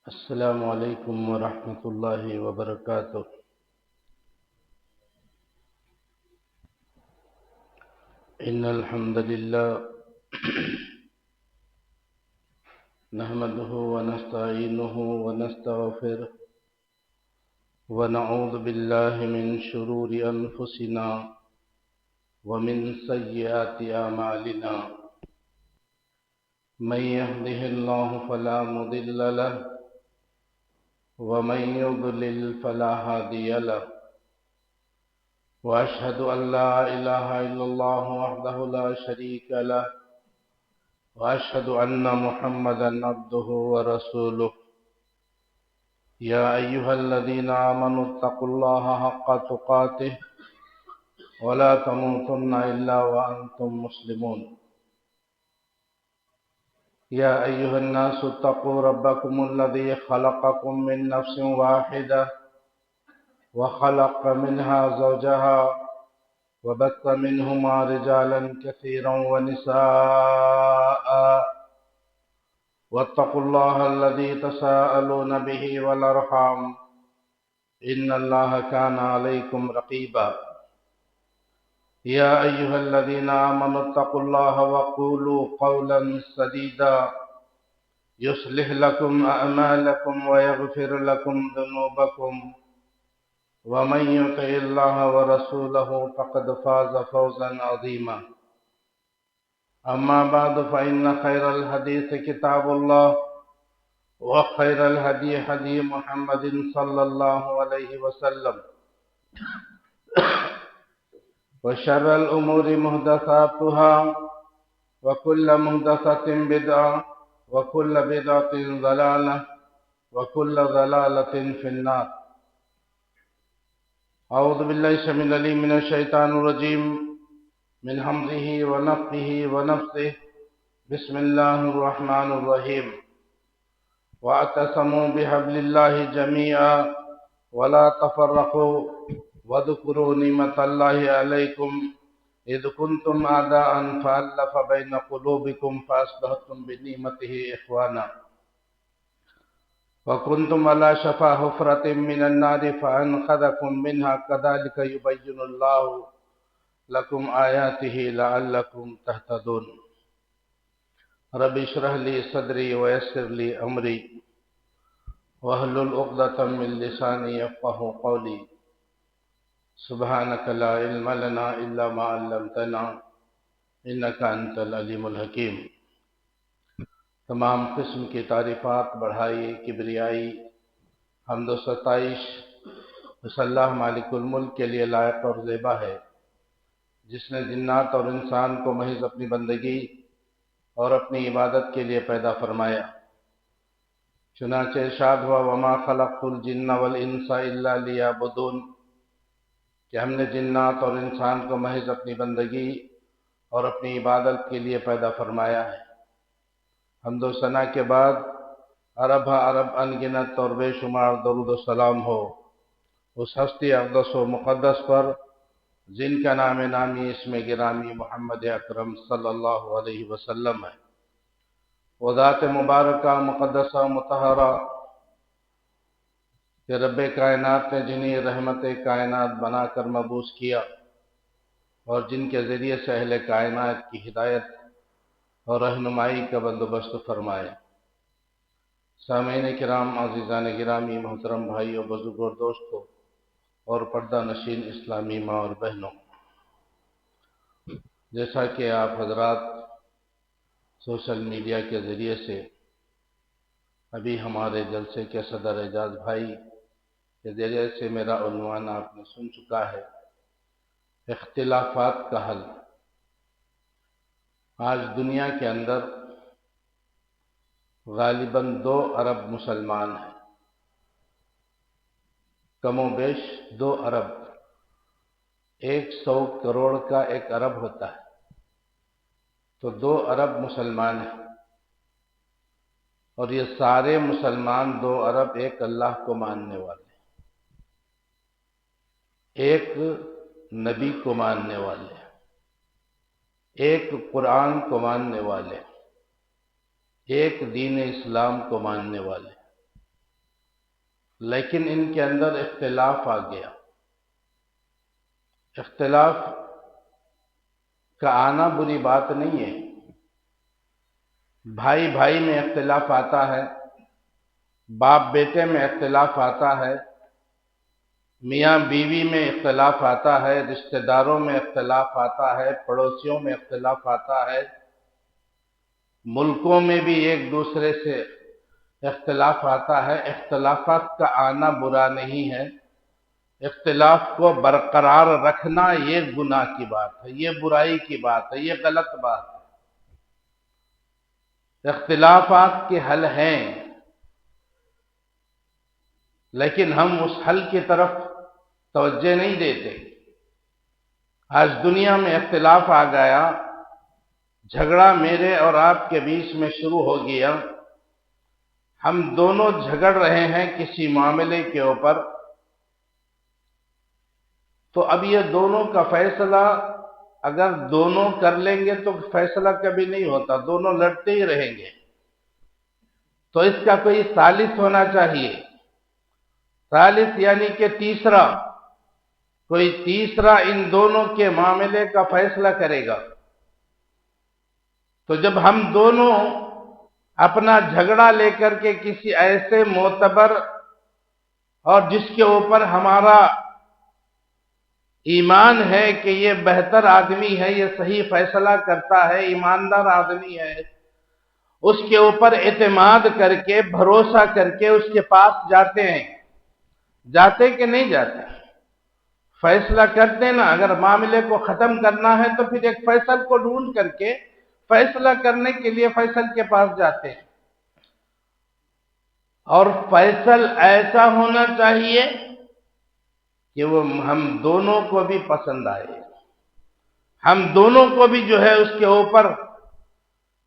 السلام علیکم ورحمۃ اللہ وبرکاتہ۔ ان الحمد للہ نحمده ونستعینه ونستغفره ونعوذ باللہ من شرور انفسنا ومن سیئات اعمالنا، من يهده الله فلا مضل له ومن يضلل فلا هادي له، وأشهد أن لا إله إلا الله وحده لا شريك له، وأشهد أن محمدا عبده ورسوله. يا أيها الذين آمنوا اتقوا الله حق تقاته ولا تموتن إلا وأنتم مسلمون. يا أيها الناس اتقوا ربكم الذي خلقكم من نفس واحدة وخلق منها زوجها وبث منهما رجالا كثيرا ونساء، واتقوا الله الذي تساءلون به والأرحام إن الله كان عليكم رقيبا. يا أيها الذين آمنوا اتقوا الله وقولوا قولا سديدا يصلح لكم أعمالكم ويغفر لكم ذنوبكم، ومن يطع الله ورسوله فقد فاز فوزا عظيما. أما بعد فإن خير الحديث كتاب الله، وخير الهدي هدي محمد صلى الله عليه وسلم، وشر الأمور محدثاتها وكل محدثة بدعة وكل بدعة ضلالة وكل ضلالة في النار. أعوذ بالله السميع العليم من الشيطان الرجيم، من همزه ونفخه ونفثه. بسم الله الرحمن الرحيم. واعتصموا بحبل الله جميعا ولا تفرقوا واذكروا نعمة الله عليكم إذ كنتم أعداء فألف بين قلوبكم فأصبحتم بنعمته إخوانا وكنتم على شفا حفرة من النار فأنقذكم منها كذلك يبين الله لكم آياته لعلكم تهتدون. رب اشرح لي صدري ويسر لي أمري واحلل عقدة من لساني يفقهوا قولي. سبحانك لا علم لنا إلا ما علمتنا إنك أنت العليم الحكيم. تمام قسم کی تعریفات، بڑھائی، کبریائی، حمد و ستائش اس اللہ مالک الملک کے لیے لائق اور زیبا ہے، جس نے جنات اور انسان کو محض اپنی بندگی اور اپنی عبادت کے لیے پیدا فرمایا. چنانچہ ارشاد ہوا وما خلقت الجن والانس الا لیعبدون، کہ ہم نے جنات اور انسان کو محض اپنی بندگی اور اپنی عبادت کے لیے پیدا فرمایا ہے. حمد و ثنا کے بعد عرب انگنت اور بے شمار درود و سلام ہو اس ہستی اقدس و مقدس پر جن کا نام نامی اسم گرامی محمد اکرم صلی اللہ علیہ وسلم ہے. وہ ذات مبارکہ مقدسہ مطہرہ کہ رب کائنات نے جنہیں رحمت کائنات بنا کر مبعوث کیا اور جن کے ذریعے سے اہل کائنات کی ہدایت اور رہنمائی کا بندوبست فرمائے. سامعین کرام، عزیزان گرامی، محترم بھائیوں، بزرگوں، دوستوں اور پردہ نشین اسلامی ماں اور بہنوں، جیسا کہ آپ حضرات سوشل میڈیا کے ذریعے سے ابھی ہمارے جلسے کے صدر اعجاز بھائی کے ذریعے سے میرا عنوان آپ نے سن چکا ہے، اختلافات کا حل. آج دنیا کے اندر غالباً 2 ارب مسلمان ہیں، کم و بیش 2 ارب. 100 کروڑ کا 1 ارب ہوتا ہے، تو 2 ارب مسلمان ہیں، اور یہ سارے مسلمان 2 ارب ایک اللہ کو ماننے والے، ایک نبی کو ماننے والے، ایک قرآن کو ماننے والے، ایک دین اسلام کو ماننے والے. لیکن ان کے اندر اختلاف آ گیا۔ اختلاف کا آنا بری بات نہیں ہے، بھائی بھائی میں اختلاف آتا ہے، باپ بیٹے میں اختلاف آتا ہے، میاں بیوی میں اختلاف آتا ہے، رشتہ داروں میں اختلاف آتا ہے، پڑوسیوں میں اختلاف آتا ہے، ملکوں میں بھی ایک دوسرے سے اختلاف آتا ہے۔ اختلافات کا آنا برا نہیں ہے، اختلاف کو برقرار رکھنا یہ گناہ کی بات ہے، یہ برائی کی بات ہے، یہ غلط بات ہے۔ اختلافات کے حل ہیں، لیکن ہم اس حل کی طرف توجہ نہیں دیتے۔ آج دنیا میں اختلاف آ گیا، جھگڑا میرے اور آپ کے بیچ میں شروع ہو گیا، ہم دونوں جھگڑ رہے ہیں کسی معاملے کے اوپر، تو اب یہ دونوں کا فیصلہ اگر دونوں کر لیں گے تو فیصلہ کبھی نہیں ہوتا، دونوں لڑتے ہی رہیں گے۔ تو اس کا کوئی ثالث ہونا چاہیے، ثالث یعنی کہ تیسرا، کوئی تیسرا ان دونوں کے معاملے کا فیصلہ کرے گا۔ تو جب ہم دونوں اپنا جھگڑا لے کر کے کسی ایسے معتبر اور جس کے اوپر ہمارا ایمان ہے کہ یہ بہتر آدمی ہے، یہ صحیح فیصلہ کرتا ہے، ایماندار آدمی ہے، اس کے اوپر اعتماد کر کے، بھروسہ کر کے اس کے پاس جاتے ہیں، جاتے کہ نہیں جاتے؟ فیصلہ کرتے نا، اگر معاملے کو ختم کرنا ہے تو پھر ایک فیصل کو ڈھونڈ کر کے فیصلہ کرنے کے لیے فیصل کے پاس جاتے ہیں، اور فیصل ایسا ہونا چاہیے کہ وہ ہم دونوں کو بھی پسند آئے، ہم دونوں کو بھی جو ہے اس کے اوپر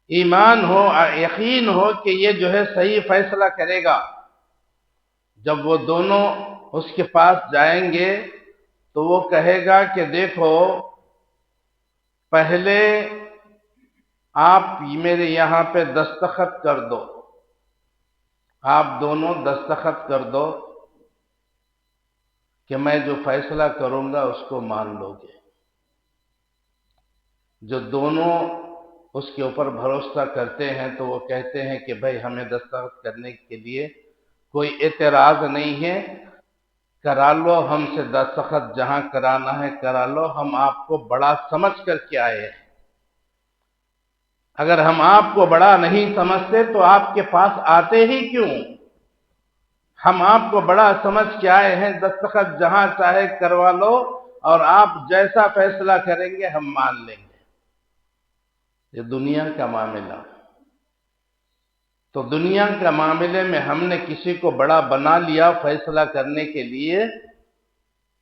ایمان ہو، یقین ہو کہ یہ جو ہے صحیح فیصلہ کرے گا۔ جب وہ دونوں اس کے پاس جائیں گے تو وہ کہے گا کہ دیکھو، پہلے آپ میرے یہاں پہ دستخط کر دو، آپ دونوں دستخط کر دو کہ میں جو فیصلہ کروں گا اس کو مان لو گے۔ جو دونوں اس کے اوپر بھروسہ کرتے ہیں تو وہ کہتے ہیں کہ بھائی ہمیں دستخط کرنے کے لیے کوئی اعتراض نہیں ہے، کرا لو، ہم سے دستخط جہاں کرانا ہے کرا لو، ہم آپ کو بڑا سمجھ کر کے آئے ہیں۔ اگر ہم آپ کو بڑا نہیں سمجھتے تو آپ کے پاس آتے ہی کیوں؟ ہم آپ کو بڑا سمجھ کے آئے ہیں، دستخط جہاں چاہے کروا لو، اور آپ جیسا فیصلہ کریں گے ہم مان لیں گے۔ یہ دنیا کا معاملہ، تو دنیا کے معاملے میں ہم نے کسی کو بڑا بنا لیا فیصلہ کرنے کے لیے،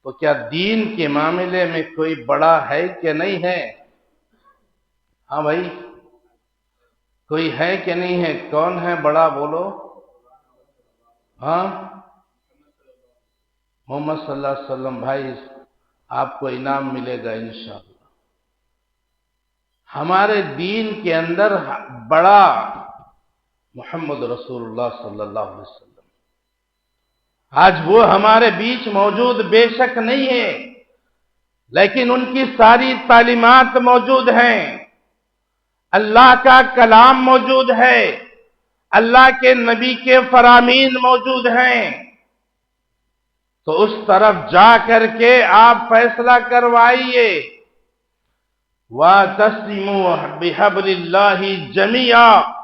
تو کیا دین کے معاملے میں کوئی بڑا ہے کہ نہیں ہے؟ ہاں بھائی، کوئی ہے کہ نہیں ہے؟ کون ہے بڑا؟ بولو۔ ہاں، محمد صلی اللہ علیہ وسلم۔ بھائی آپ کو انعام ملے گا انشاءاللہ۔ ہمارے دین کے اندر بڑا محمد رسول اللہ صلی اللہ علیہ وسلم۔ آج وہ ہمارے بیچ موجود بے شک نہیں ہے، لیکن ان کی ساری تعلیمات موجود ہیں، اللہ کا کلام موجود ہے، اللہ کے نبی کے فرامین موجود ہیں، تو اس طرف جا کر کے آپ فیصلہ کروائیے۔ وَاعْتَصِمُوا بِحَبْلِ اللَّهِ جَمِيعًا۔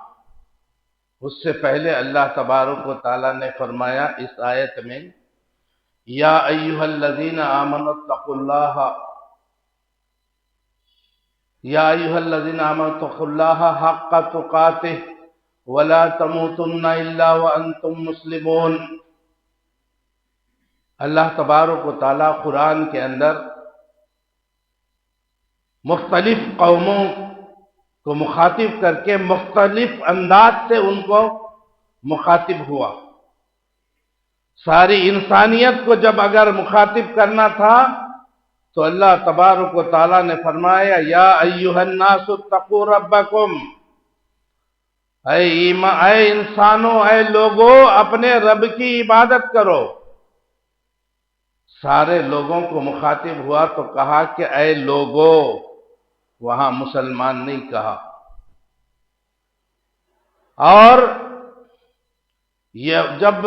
اس سے پہلے اللہ تبارک و تعالیٰ نے فرمایا اس آیت میں، یا ایھا الذین آمنوا اتقوا اللہ، یا ایھا الذین آمنوا اتقوا اللہ حق تقاتہ ولا تموتن الا وانتم مسلمون۔ اللہ تبارک و تعالیٰ قرآن کے اندر مختلف قوموں کو مخاطب کر کے مختلف انداز سے ان کو مخاطب ہوا۔ ساری انسانیت کو جب اگر مخاطب کرنا تھا تو اللہ تبارک و تعالیٰ نے فرمایا، یا ایھا الناس اتقوا ربکم، اے انسانوں، اے لوگوں، اپنے رب کی عبادت کرو۔ سارے لوگوں کو مخاطب ہوا تو کہا کہ اے لوگوں، وہاں مسلمان نہیں کہا۔ اور یہ جب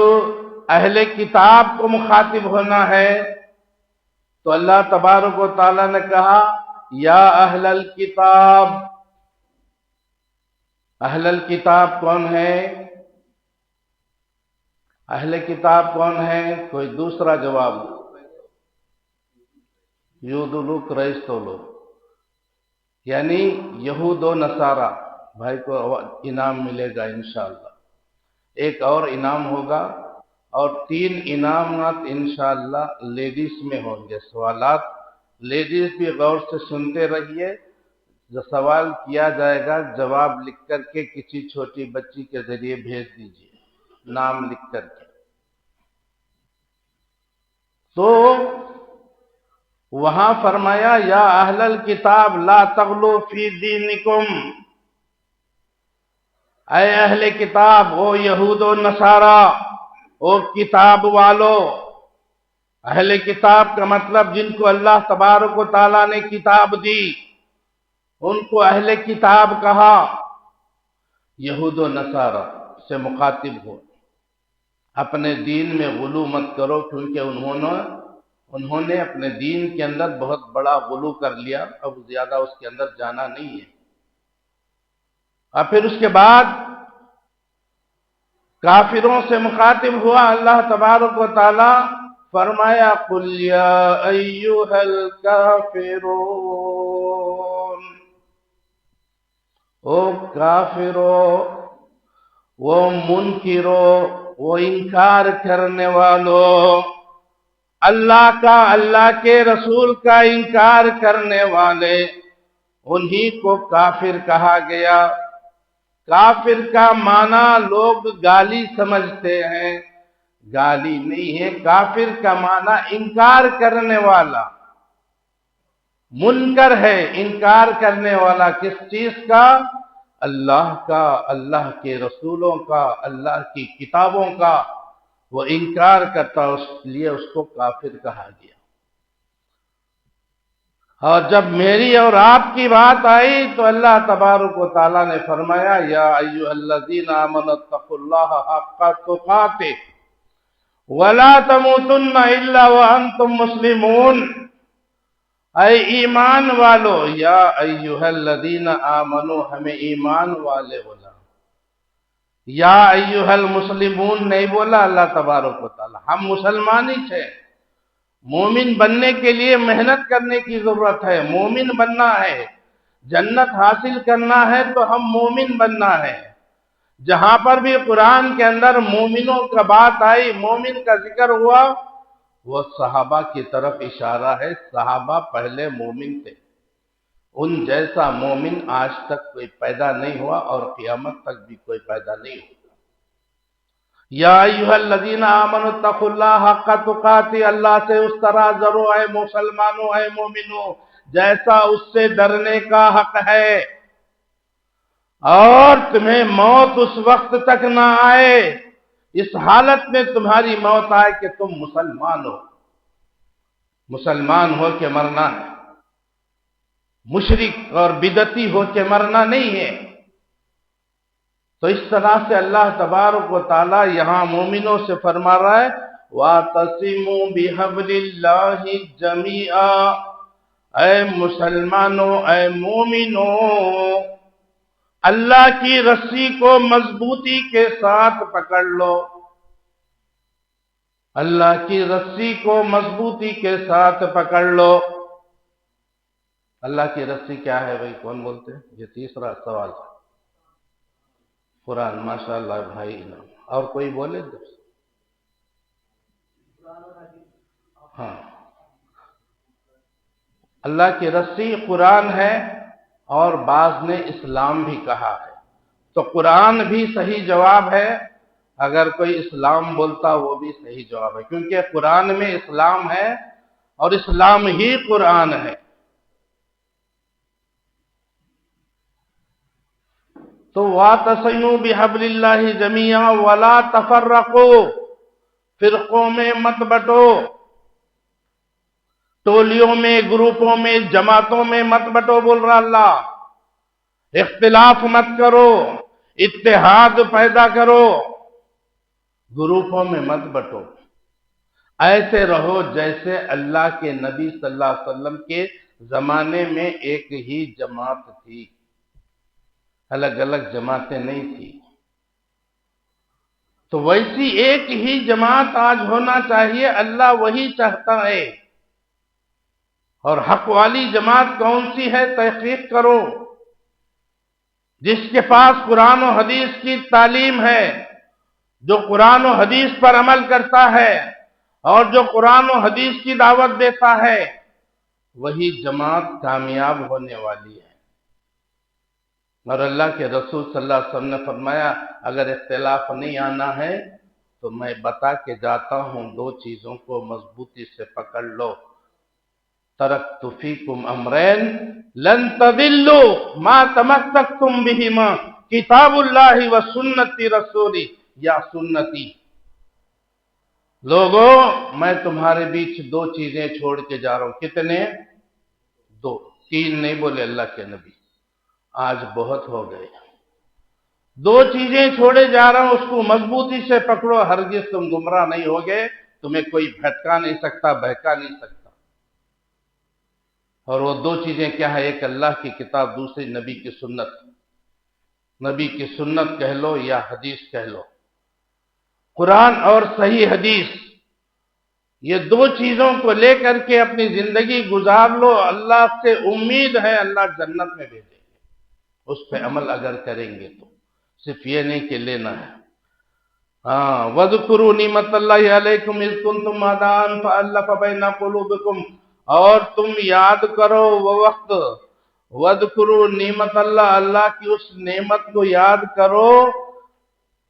اہل کتاب کو مخاطب ہونا ہے تو اللہ تبارک و تعالیٰ نے کہا یا اہل الکتاب۔ اہل الکتاب کون ہے؟ اہل کتاب کون ہے؟ کوئی دوسرا جواب؟ یودلو کرائستولو، یعنی یہود و نصارہ۔ بھائی کو انعام ملے گا انشاءاللہ، ایک اور انعام ہوگا، اور 3 انعامات انشاءاللہ لیڈیز میں ہوں گے۔ سوالات لیڈیز بھی غور سے سنتے رہیے، جو سوال کیا جائے گا جواب لکھ کر کے کسی چھوٹی بچی کے ذریعے بھیج دیجیے، نام لکھ کر کے۔ تو وہاں فرمایا یا اہل الکتاب لا تغلو فی دینکم، اے اہل کتاب، او یہود و نصارہ، او کتاب والو۔ اہل کتاب کا مطلب جن کو اللہ تبارک و تعالیٰ نے کتاب دی ان کو اہل کتاب کہا۔ یہود و نصارہ سے مخاطب ہو، اپنے دین میں غلو مت کرو، کیونکہ انہوں نے اپنے دین کے اندر بہت بڑا غلو کر لیا، اب زیادہ اس کے اندر جانا نہیں ہے۔ اور پھر اس کے بعد کافروں سے مخاطب ہوا اللہ تبارک و تعالی، فرمایا قل یا ایھا الکافرون، او کافرو، وہ منکرو، وہ انکار کرنے والو، اللہ کا، اللہ کے رسول کا انکار کرنے والے، انہی کو کافر کہا گیا۔ کافر کا معنی لوگ گالی سمجھتے ہیں، گالی نہیں ہے۔ کافر کا معنی انکار کرنے والا، منکر ہے انکار کرنے والا۔ کس چیز کا؟ اللہ کا، اللہ کے رسولوں کا، اللہ کی کتابوں کا وہ انکار کرتا، اس لیے اس کو کافر کہا گیا۔ اور جب میری اور آپ کی بات آئی تو اللہ تبارک و تعالیٰ نے فرمایا یا ایھا الذین آمنوا اتقوا اللہ حق تقاتہ ولا تموتن الا وانتم مسلمون، اے ایمان والو، یا ایھا الذین آمنوا ہمیں ایمان والے بولا، یا ایھا المسلمون نہیں بولا اللہ تبارک و تعالیٰ۔ ہم مسلمان ہی تھے، مومن بننے کے لیے محنت کرنے کی ضرورت ہے، مومن بننا ہے، جنت حاصل کرنا ہے تو ہم مومن بننا ہے۔ جہاں پر بھی قرآن کے اندر مومنوں کا بات آئی، مومن کا ذکر ہوا، وہ صحابہ کی طرف اشارہ ہے۔ صحابہ پہلے مومن تھے، ان جیسا مومن آج تک کوئی پیدا نہیں ہوا اور قیامت تک بھی کوئی پیدا نہیں ہوا۔ یا ایھا الذین آمنوا اتقوا اللہ حق تقاتہ، اللہ سے اس طرح ڈرو اے مسلمانوں، اے مومنوں، جیسا اس سے ڈرنے کا حق ہے، اور تمہیں موت اس وقت تک نہ آئے، اس حالت میں تمہاری موت آئے کہ تم مسلمان ہو۔ مسلمان ہو کے مرنا ہے، مشرک اور بدعتی ہو کے مرنا نہیں ہے۔ تو اس طرح سے اللہ تبارک و تعالی یہاں مومنوں سے فرما رہا ہے وَاعْتَصِمُوا بِحَبْلِ اللَّهِ جَمِيعًا، اے مسلمانوں، اے مومنوں، اللہ کی رسی کو مضبوطی کے ساتھ پکڑ لو، اللہ کی رسی کو مضبوطی کے ساتھ پکڑ لو۔ اللہ کی رسی کیا ہے بھائی؟ کون بولتے ہیں؟ یہ تیسرا سوال ہے۔ قرآن، ماشاءاللہ بھائی۔ اور کوئی بولے؟ ہاں، اللہ کی رسی قرآن ہے، اور بعض نے اسلام بھی کہا ہے، تو قرآن بھی صحیح جواب ہے۔ اگر کوئی اسلام بولتا وہ بھی صحیح جواب ہے، کیونکہ قرآن میں اسلام ہے اور اسلام ہی قرآن ہے۔ تو وَاعْتَصِمُوا بِحَبْلِ اللَّهِ جَمِيعًا وَلَا تَفَرَّقُوا، فرقوں میں مت بٹو، ٹولیوں میں، گروپوں میں، جماعتوں میں مت بٹو، بول رہا اللہ۔ اختلاف مت کرو، اتحاد پیدا کرو، گروپوں میں مت بٹو، ایسے رہو جیسے اللہ کے نبی صلی اللہ علیہ وسلم کے زمانے میں ایک ہی جماعت تھی، الگ الگ جماعتیں نہیں تھی۔ تو ویسی ایک ہی جماعت آج ہونا چاہیے، اللہ وہی چاہتا ہے۔ اور حق والی جماعت کون سی ہے؟ تحقیق کرو، جس کے پاس قرآن و حدیث کی تعلیم ہے، جو قرآن و حدیث پر عمل کرتا ہے اور جو قرآن و حدیث کی دعوت دیتا ہے، وہی جماعت کامیاب ہونے والی ہے۔ اور اللہ کے رسول صلی اللہ علیہ وسلم نے فرمایا اگر اختلاف نہیں آنا ہے تو میں بتا کے جاتا ہوں، دو چیزوں کو مضبوطی سے پکڑ لو، ترکت فیکم امرین لن تضلوا ما تمسکتم بہما کتاب اللہ و سنت رسولی، یا سنتی۔ لوگوں، میں تمہارے بیچ دو چیزیں چھوڑ کے جا رہا ہوں۔ کتنے؟ دو، تین نہیں بولے اللہ کے نبی، آج بہت ہو گئے۔ دو چیزیں چھوڑے جا رہا ہوں، اس کو مضبوطی سے پکڑو، ہرگز تم گمراہ نہیں ہوگے، تمہیں کوئی بھٹکا نہیں سکتا، بہکا نہیں سکتا۔ اور وہ دو چیزیں کیا ہے؟ ایک اللہ کی کتاب، دوسری نبی کی سنت۔ نبی کی سنت کہہ لو یا حدیث کہہ لو، قرآن اور صحیح حدیث، یہ دو چیزوں کو لے کر کے اپنی زندگی گزار لو۔ اللہ سے امید ہے اللہ جنت میں بھیجے گے، اس پہ عمل اگر کریں گے تو، صرف یہ نہیں کہ لینا ہے۔ وَاذْكُرُوا نِعْمَتَ اللَّهِ عَلَيْكُمْ إِذْ كُنْتُمْ أَعْدَاءً فَأَلَّفَ بَيْنَ قُلُوبِكُمْ، اور تم یاد کرو وہ وقت، وَاذْكُرُوا نِعْمَتَ اللَّهِ، اللہ کی اس نعمت کو یاد کرو،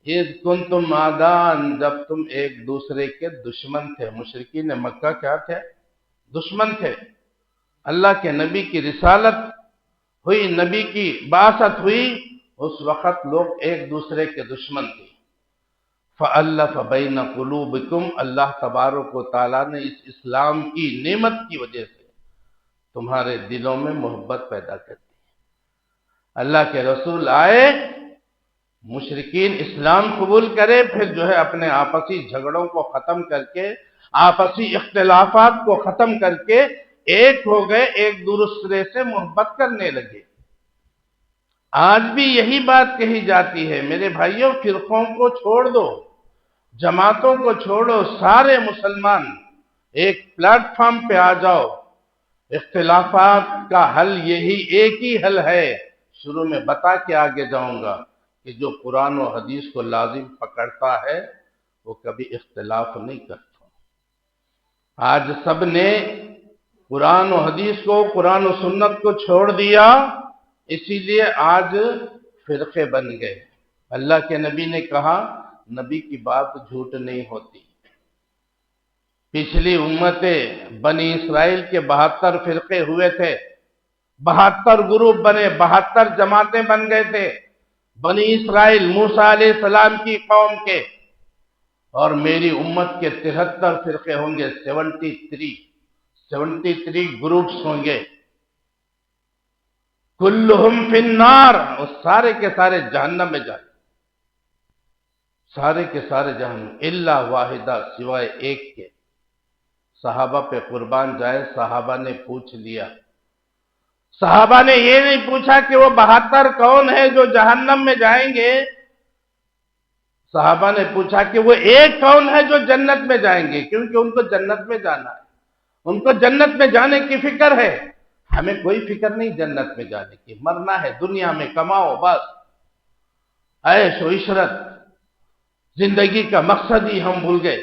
اِذْ كُنْتُمْ أَعْدَاءً، جب تم ایک دوسرے کے دشمن تھے۔ مشرکین مکہ کیا تھے؟ دشمن تھے۔ اللہ کے نبی کی رسالت ہوئی، نبی کی بعثت ہوئی، اس وقت لوگ ایک دوسرے کے دشمن تھے۔ فَأَلَّفَ بَيْنَ قُلُوبِكُمْ، اللہ تبارک و تعالیٰ نے اس اسلام کی نعمت کی وجہ سے تمہارے دلوں میں محبت پیدا کر دی۔ اللہ کے رسول آئے، مشرکین اسلام قبول کرے، پھر جو ہے اپنے آپسی جھگڑوں کو ختم کر کے، آپسی اختلافات کو ختم کر کے ایک ہو گئے، ایک دوسرے سے محبت کرنے لگے۔ آج بھی یہی بات کہی جاتی ہے میرے بھائیوں، فرقوں کو چھوڑ دو، جماعتوں کو چھوڑو، سارے مسلمان ایک پلیٹ فارم پہ آ جاؤ۔ اختلافات کا حل یہی ایک ہی حل ہے، شروع میں بتا کے آگے جاؤں گا کہ جو قرآن و حدیث کو لازم پکڑتا ہے وہ کبھی اختلاف نہیں کرتا۔ آج سب نے قرآن و حدیث کو، قرآن و سنت کو چھوڑ دیا، اسی لیے آج فرقے بن گئے۔ اللہ کے نبی نے کہا نبی کی بات جھوٹ نہیں ہوتی۔ پچھلی امتیں بنی اسرائیل کے 72 فرقے ہوئے تھے، 72 گروپ بنے، 72 جماعتیں بن گئے تھے بنی اسرائیل، موسیٰ علیہ السلام کی قوم کے، اور میری امت کے 73 فرقے ہوں گے، 73 گروپس ہوں گے۔ کلہم فی النار، اور سارے کے سارے جہنم میں جائیں، سارے کے سارے جہنم، الا واحدہ، سوائے ایک کے۔ صحابہ پہ قربان جائے، صحابہ نے پوچھ لیا، صحابہ نے یہ نہیں پوچھا کہ وہ 72 کون ہے جو جہنم میں جائیں گے، صحابہ نے پوچھا کہ وہ ایک کون ہے جو جنت میں جائیں گے، کیونکہ ان کو جنت میں جانا ہے، ان کو جنت میں جانے کی فکر ہے۔ ہمیں کوئی فکر نہیں جنت میں جانے کی، مرنا ہے، دنیا میں کماؤ بس، عیش و عشرت، زندگی کا مقصد ہی ہم بھول گئے۔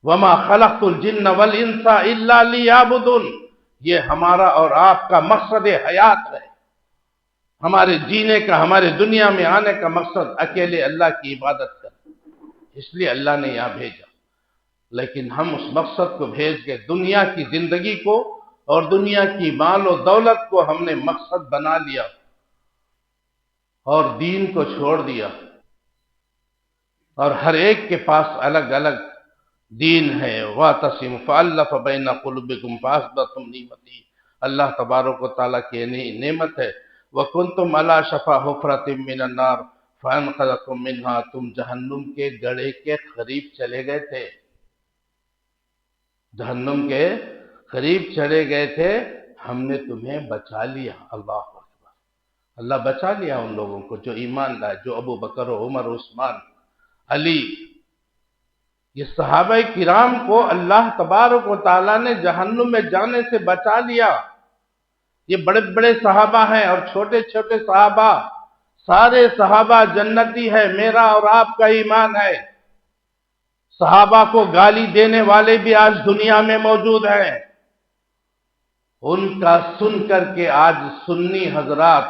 وَمَا خَلَقْتُ الْجِنَّ وَالْإِنسَ إِلَّا لِيَعْبُدُونِ، یہ ہمارا اور آپ کا مقصد حیات ہے، ہمارے جینے کا، ہمارے دنیا میں آنے کا مقصد اکیلے اللہ کی عبادت کرنا، اس لیے اللہ نے یہاں بھیجا۔ لیکن ہم اس مقصد کو بھیج کے دنیا کی زندگی کو اور دنیا کی مال و دولت کو ہم نے مقصد بنا لیا، اور دین کو چھوڑ دیا، اور ہر ایک کے پاس الگ الگ دین ہے۔ وَاعْتَصِمُوا فَأَلَّفَ بَيْنَ قُلُوبِكُمْ فَأَصْبَحْتُمْ نِعْمَتِي، اللہ تبارک و تعالیٰ کی نعمت ہے۔ وَكُنْتُمْ عَلَىٰ شَفَا حُفْرَةٍ مِّنَ النَّارِ فَأَنْقَذَكُم مِّنْهَا، تم جہنم کے گڑھے کے قریب چلے گئے تھے، جہنم کے قریب چلے گئے تھے، ہم نے تمہیں بچا لیا۔ اللہ اکبر، اللہ بچا لیا ان لوگوں کو جو ایمان لائے، جو ابو بکر و عمر و عثمان علی، یہ صحابہ کرام کو اللہ تبارک و تعالیٰ نے جہنم میں جانے سے بچا لیا۔ یہ بڑے بڑے صحابہ ہیں اور چھوٹے چھوٹے صحابہ، سارے صحابہ جنتی ہے، میرا اور آپ کا ایمان ہے۔ صحابہ کو گالی دینے والے بھی آج دنیا میں موجود ہیں، ان کا سن کر کے آج سنی حضرات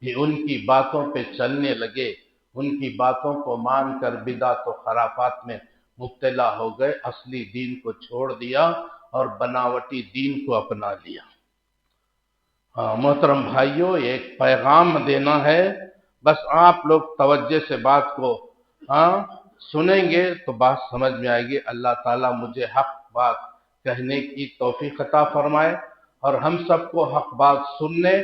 بھی ان کی باتوں پہ چلنے لگے، ان کی باتوں کو مان کر بدعت و خرافات میں مبتلا ہو گئے، اصلی دین کو چھوڑ دیا اور بناوٹی دین کو اپنا لیا۔ محترم بھائیوں، ایک پیغام دینا ہے، بس آپ لوگ توجہ سے بات کو سنیں گے تو بات سمجھ میں آئے گی۔ اللہ تعالیٰ مجھے حق بات کہنے کی توفیق عطا فرمائے اور ہم سب کو حق بات سننے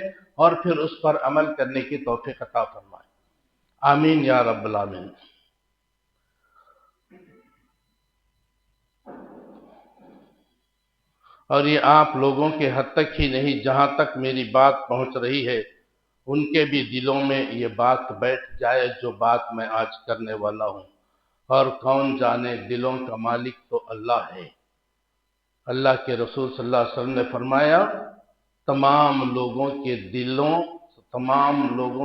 اور پھر اس پر عمل کرنے کی توفیق عطا فرمائے، آمین یا رب العالمین۔ اور یہ آپ لوگوں کے حد تک ہی نہیں، جہاں تک میری بات پہنچ رہی ہے ان کے بھی دلوں میں یہ بات بیٹھ جائے جو بات میں آج کرنے والا ہوں، اور کون جانے دلوں کا مالک تو اللہ ہے۔ اللہ کے رسول صلی اللہ علیہ وسلم نے فرمایا، تمام لوگوں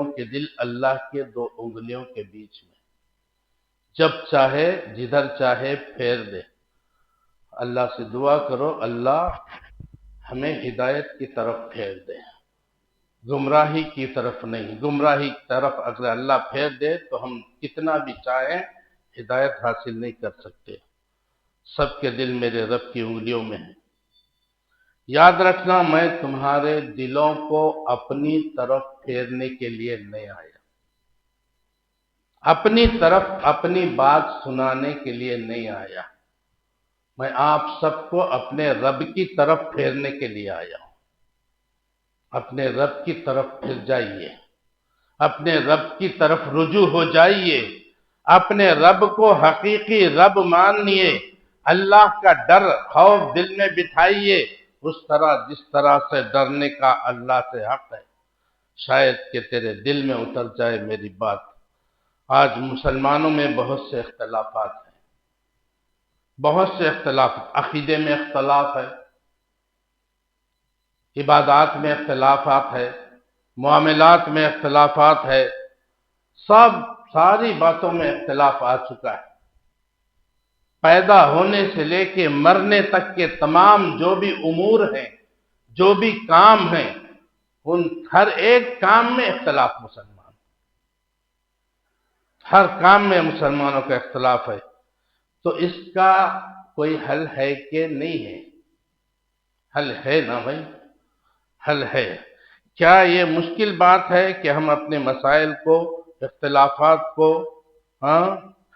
کے دل اللہ کے دو انگلیوں کے بیچ میں، جب چاہے جدھر چاہے پھیر دے۔ اللہ سے دعا کرو اللہ ہمیں ہدایت کی طرف پھیر دے، گمراہی کی طرف نہیں۔ گمراہی کی طرف اگر اللہ پھیر دے تو ہم کتنا بھی چاہیں ہدایت حاصل نہیں کر سکتے۔ سب کے دل میرے رب کی انگلیوں میں ہیں۔ یاد رکھنا، میں تمہارے دلوں کو اپنی طرف پھیرنے کے لیے نہیں آیا، اپنی طرف اپنی بات سنانے کے لیے نہیں آیا، میں آپ سب کو اپنے رب کی طرف پھیرنے کے لیے آیا ہوں۔ اپنے رب کی طرف پھر جائیے، اپنے رب کی طرف رجوع ہو جائیے، اپنے رب کو حقیقی رب مانیے، اللہ کا ڈر خوف دل میں بٹھائیے، جس طرح سے ڈرنے کا اللہ سے حق ہے۔ شاید کہ تیرے دل میں اتر جائے میری بات۔ آج مسلمانوں میں بہت سے اختلافات ہیں، بہت سے اختلافات، عقیدے میں اختلاف ہے، عبادات میں اختلافات ہے، معاملات میں اختلافات ہے، ساری باتوں میں اختلاف آ چکا ہے۔ پیدا ہونے سے لے کے مرنے تک کے تمام جو بھی امور ہیں، جو بھی کام ہیں، ان ہر ایک کام میں اختلاف ہر کام میں مسلمانوں کا اختلاف ہے۔ تو اس کا کوئی حل ہے کہ نہیں ہے؟ حل ہے نا بھائی، حل ہے۔ کیا یہ مشکل بات ہے کہ ہم اپنے مسائل کو، اختلافات کو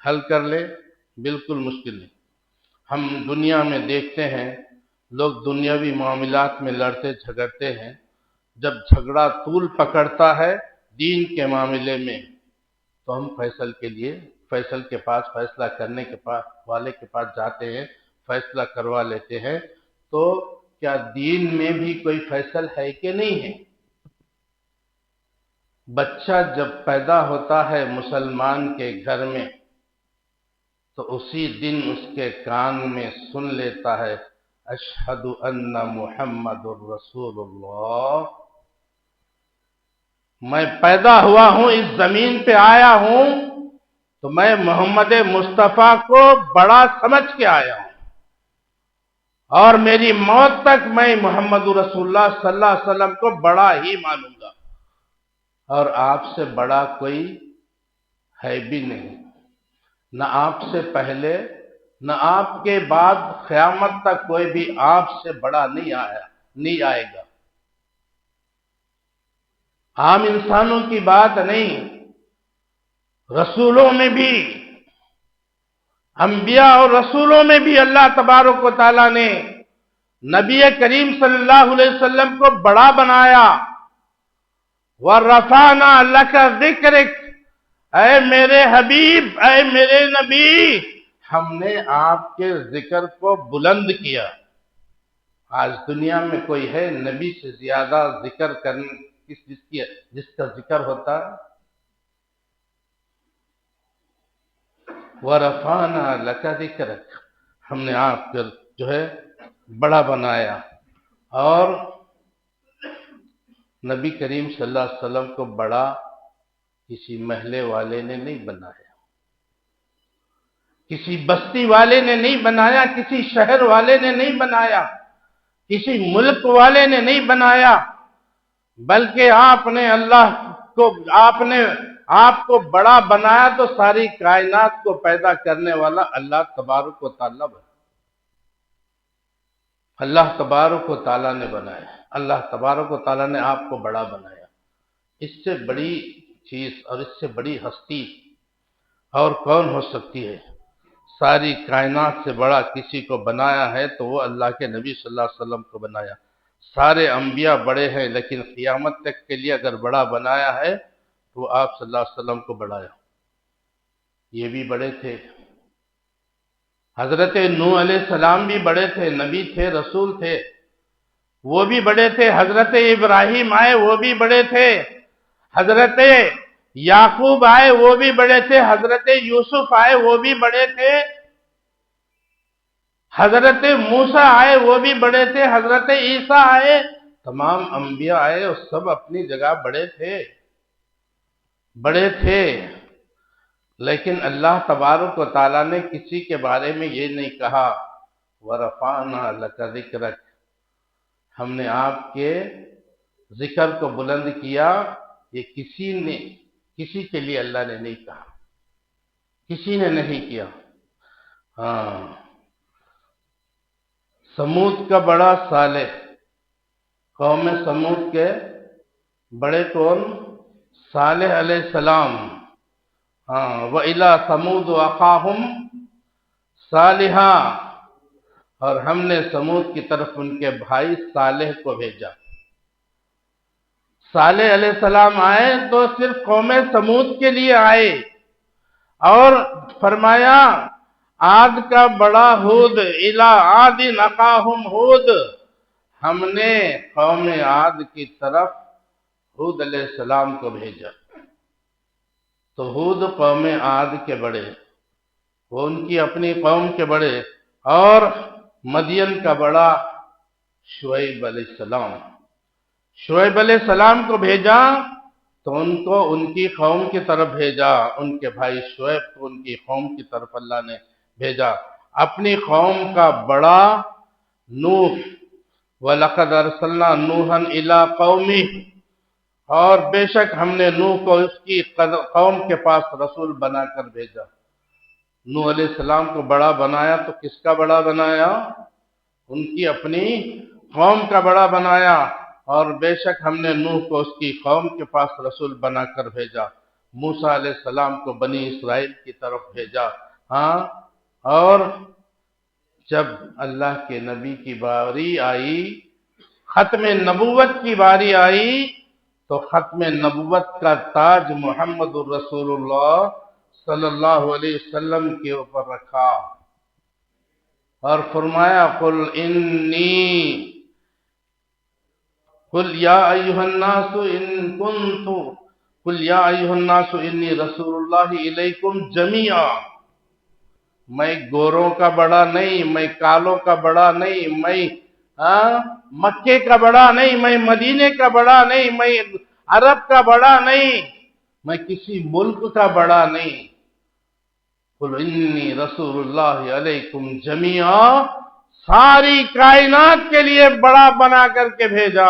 حل کر لیں؟ بالکل مشکل نہیں۔ ہم دنیا میں دیکھتے ہیں لوگ دنیاوی معاملات میں لڑتے جھگڑتے ہیں، جب جھگڑا طول پکڑتا ہے دین کے معاملے میں تو ہم فیصل کے پاس، فیصلہ کرنے کے پاس والے کے پاس جاتے ہیں، فیصلہ کروا لیتے ہیں۔ تو کیا دین میں بھی کوئی فیصل ہے کہ نہیں ہے؟ بچہ جب پیدا ہوتا ہے مسلمان کے گھر میں تو اسی دن اس کے کان میں سن لیتا ہے، اشہد ان محمد الرسول اللہ، میں پیدا ہوا ہوں، اس زمین پہ آیا ہوں تو میں محمد مصطفیٰ کو بڑا سمجھ کے آیا ہوں، اور میری موت تک میں محمد رسول اللہ صلی اللہ علیہ وسلم کو بڑا ہی مانوں گا، اور آپ سے بڑا کوئی ہے بھی نہیں، نہ آپ سے پہلے نہ آپ کے بعد قیامت تک کوئی بھی آپ سے بڑا نہیں آئے گا۔ عام انسانوں کی بات نہیں، رسولوں میں بھی، انبیاء اور رسولوں میں بھی اللہ تبارک و تعالیٰ نے نبی کریم صلی اللہ علیہ وسلم کو بڑا بنایا۔ وَرَفَعْنَا لَكَ ذِكْرَكَ، اے میرے حبیب، اے میرے نبی، ہم نے آپ کے ذکر کو بلند کیا۔ آج دنیا میں کوئی ہے نبی سے زیادہ ذکر کرنے جس کا ذکر ہوتا ہے؟ وَرَفَعْنَا لَكَ ذِكْرَكَ، ہم نے آپ کو جو ہے بڑا بنایا۔ اور نبی کریم صلی اللہ علیہ وسلم کو بڑا کسی محلے والے نے نہیں بنایا، کسی بستی والے نے نہیں بنایا، کسی شہر والے نے نہیں بنایا، کسی ملک والے نے نہیں بنایا، بلکہ آپ نے آپ کو بڑا بنایا تو ساری کائنات کو پیدا کرنے والا اللہ تبارک و تعالیٰ بنا۔ اللہ تبارک و تعالیٰ نے بنایا، اللہ تبارک و تعالیٰ نے آپ کو بڑا بنایا۔ اس سے بڑی چیز اور اس سے بڑی ہستی اور کون ہو سکتی ہے؟ ساری کائنات سے بڑا کسی کو بنایا ہے تو وہ اللہ کے نبی صلی اللہ علیہ وسلم کو بنایا۔ سارے انبیاء بڑے ہیں، لیکن قیامت تک کے لیے اگر بڑا بنایا ہے تو وہ آپ صلی اللہ علیہ وسلم کو بڑھایا۔ یہ بھی بڑے تھے، حضرت نوح علیہ السلام بھی بڑے تھے، نبی تھے، رسول تھے، وہ بھی بڑے تھے۔ حضرت ابراہیم آئے، وہ بھی بڑے تھے۔ حضرت یعقوب آئے، وہ بھی بڑے تھے۔ حضرت یوسف آئے، وہ بھی بڑے تھے۔ حضرت موسیٰ آئے، وہ بھی بڑے تھے۔ حضرت عیسیٰ آئے، تمام انبیاء آئے اور سب اپنی جگہ بڑے تھے، بڑے تھے۔ لیکن اللہ تبارک و تعالیٰ نے کسی کے بارے میں یہ نہیں کہا وَرَفَعْنَا لَكَ ذِكْرَكَ، ہم نے آپ کے ذکر کو بلند کیا۔ یہ کسی کے لیے اللہ نے نہیں کہا، کسی نے نہیں کیا۔ ہاں، سمود کا بڑا صالح، قوم سمود کے بڑے کون؟ صالح علیہ السلام۔ ہاں، وَإِلَىٰ ثَمُودُ أَخَاهُمْ صَالِحًا، اور ہم نے سمود کی طرف ان کے بھائی صالح کو بھیجا۔ صالح علیہ السلام آئے تو صرف قوم سمود کے لیے آئے، اور فرمایا عاد کا بڑا ہود، اِلَىٰ عَادٍ أَخَاهُمْ ہود، ہم نے قوم عاد کی طرف ہود علیہ السلام کو بھیجا۔ تو ہود قوم عاد کے بڑے، وہ ان کی اپنی قوم کے بڑے، اور مدین کا بڑا شعیب علیہ السلام۔ شعیب علیہ السلام کو بھیجا تو ان کو ان کی قوم کی طرف بھیجا، ان کے بھائی شعیب کو ان کی قوم کی طرف اللہ نے بھیجا۔ اپنی قوم کا بڑا نوح، وَلَقَدْ أَرْسَلْنَا نُوحًا إِلَىٰ قَوْمِهِ، اور بے شک ہم نے نوح کو اس کی قوم کے پاس رسول بنا کر بھیجا۔ نوح علیہ السلام کو بڑا بنایا تو کس کا بڑا بنایا؟ ان کی اپنی قوم کا بڑا بنایا۔ اور بے شک ہم نے نوح کو اس کی قوم کے پاس رسول بنا کر بھیجا۔ موسیٰ علیہ السلام کو بنی اسرائیل کی طرف بھیجا۔ ہاں، اور جب اللہ کے نبی کی باری آئی، ختم نبوت کی باری آئی، تو ختم نبوت کا تاج محمد الرسول اللہ صلی اللہ علیہ وسلم کے اوپر رکھا، اور فرمایا قل یا ایھا الناس انی رسول اللہ الیکم جمیعا، میں گوروں کا بڑا نہیں، میں کالوں کا بڑا نہیں، میں مکے کا بڑا نہیں، میں مدینے کا بڑا نہیں، میں عرب کا بڑا نہیں، میں کسی ملک کا بڑا نہیں۔ قل انی رسول اللہ علیکم جمیعا، ساری کائنات کے لیے بڑا بنا کر کے بھیجا۔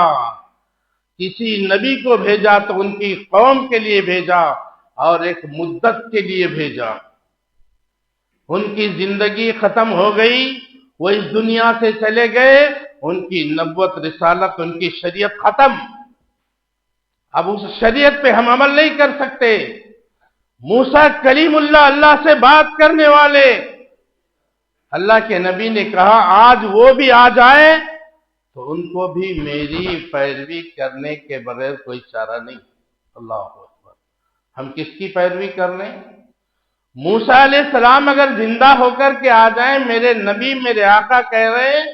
کسی نبی کو بھیجا تو ان کی قوم کے لیے بھیجا، اور ایک مدت کے لیے بھیجا۔ ان کی زندگی ختم ہو گئی، وہ اس دنیا سے چلے گئے، ان کی نبوت، رسالت، ان کی شریعت ختم۔ اب اس شریعت پہ ہم عمل نہیں کر سکتے۔ موسیٰ کلیم اللہ، اللہ سے بات کرنے والے، اللہ کے نبی نے کہا آج وہ بھی آ جائیں تو ان کو بھی میری پیروی کرنے کے بغیر کوئی چارہ نہیں۔ اللہ اکبر۔ ہم کس کی پیروی کر رہے ہیں؟ موسیٰ علیہ السلام اگر زندہ ہو کر کے آ جائیں، میرے نبی میرے آقا کہہ رہے ہیں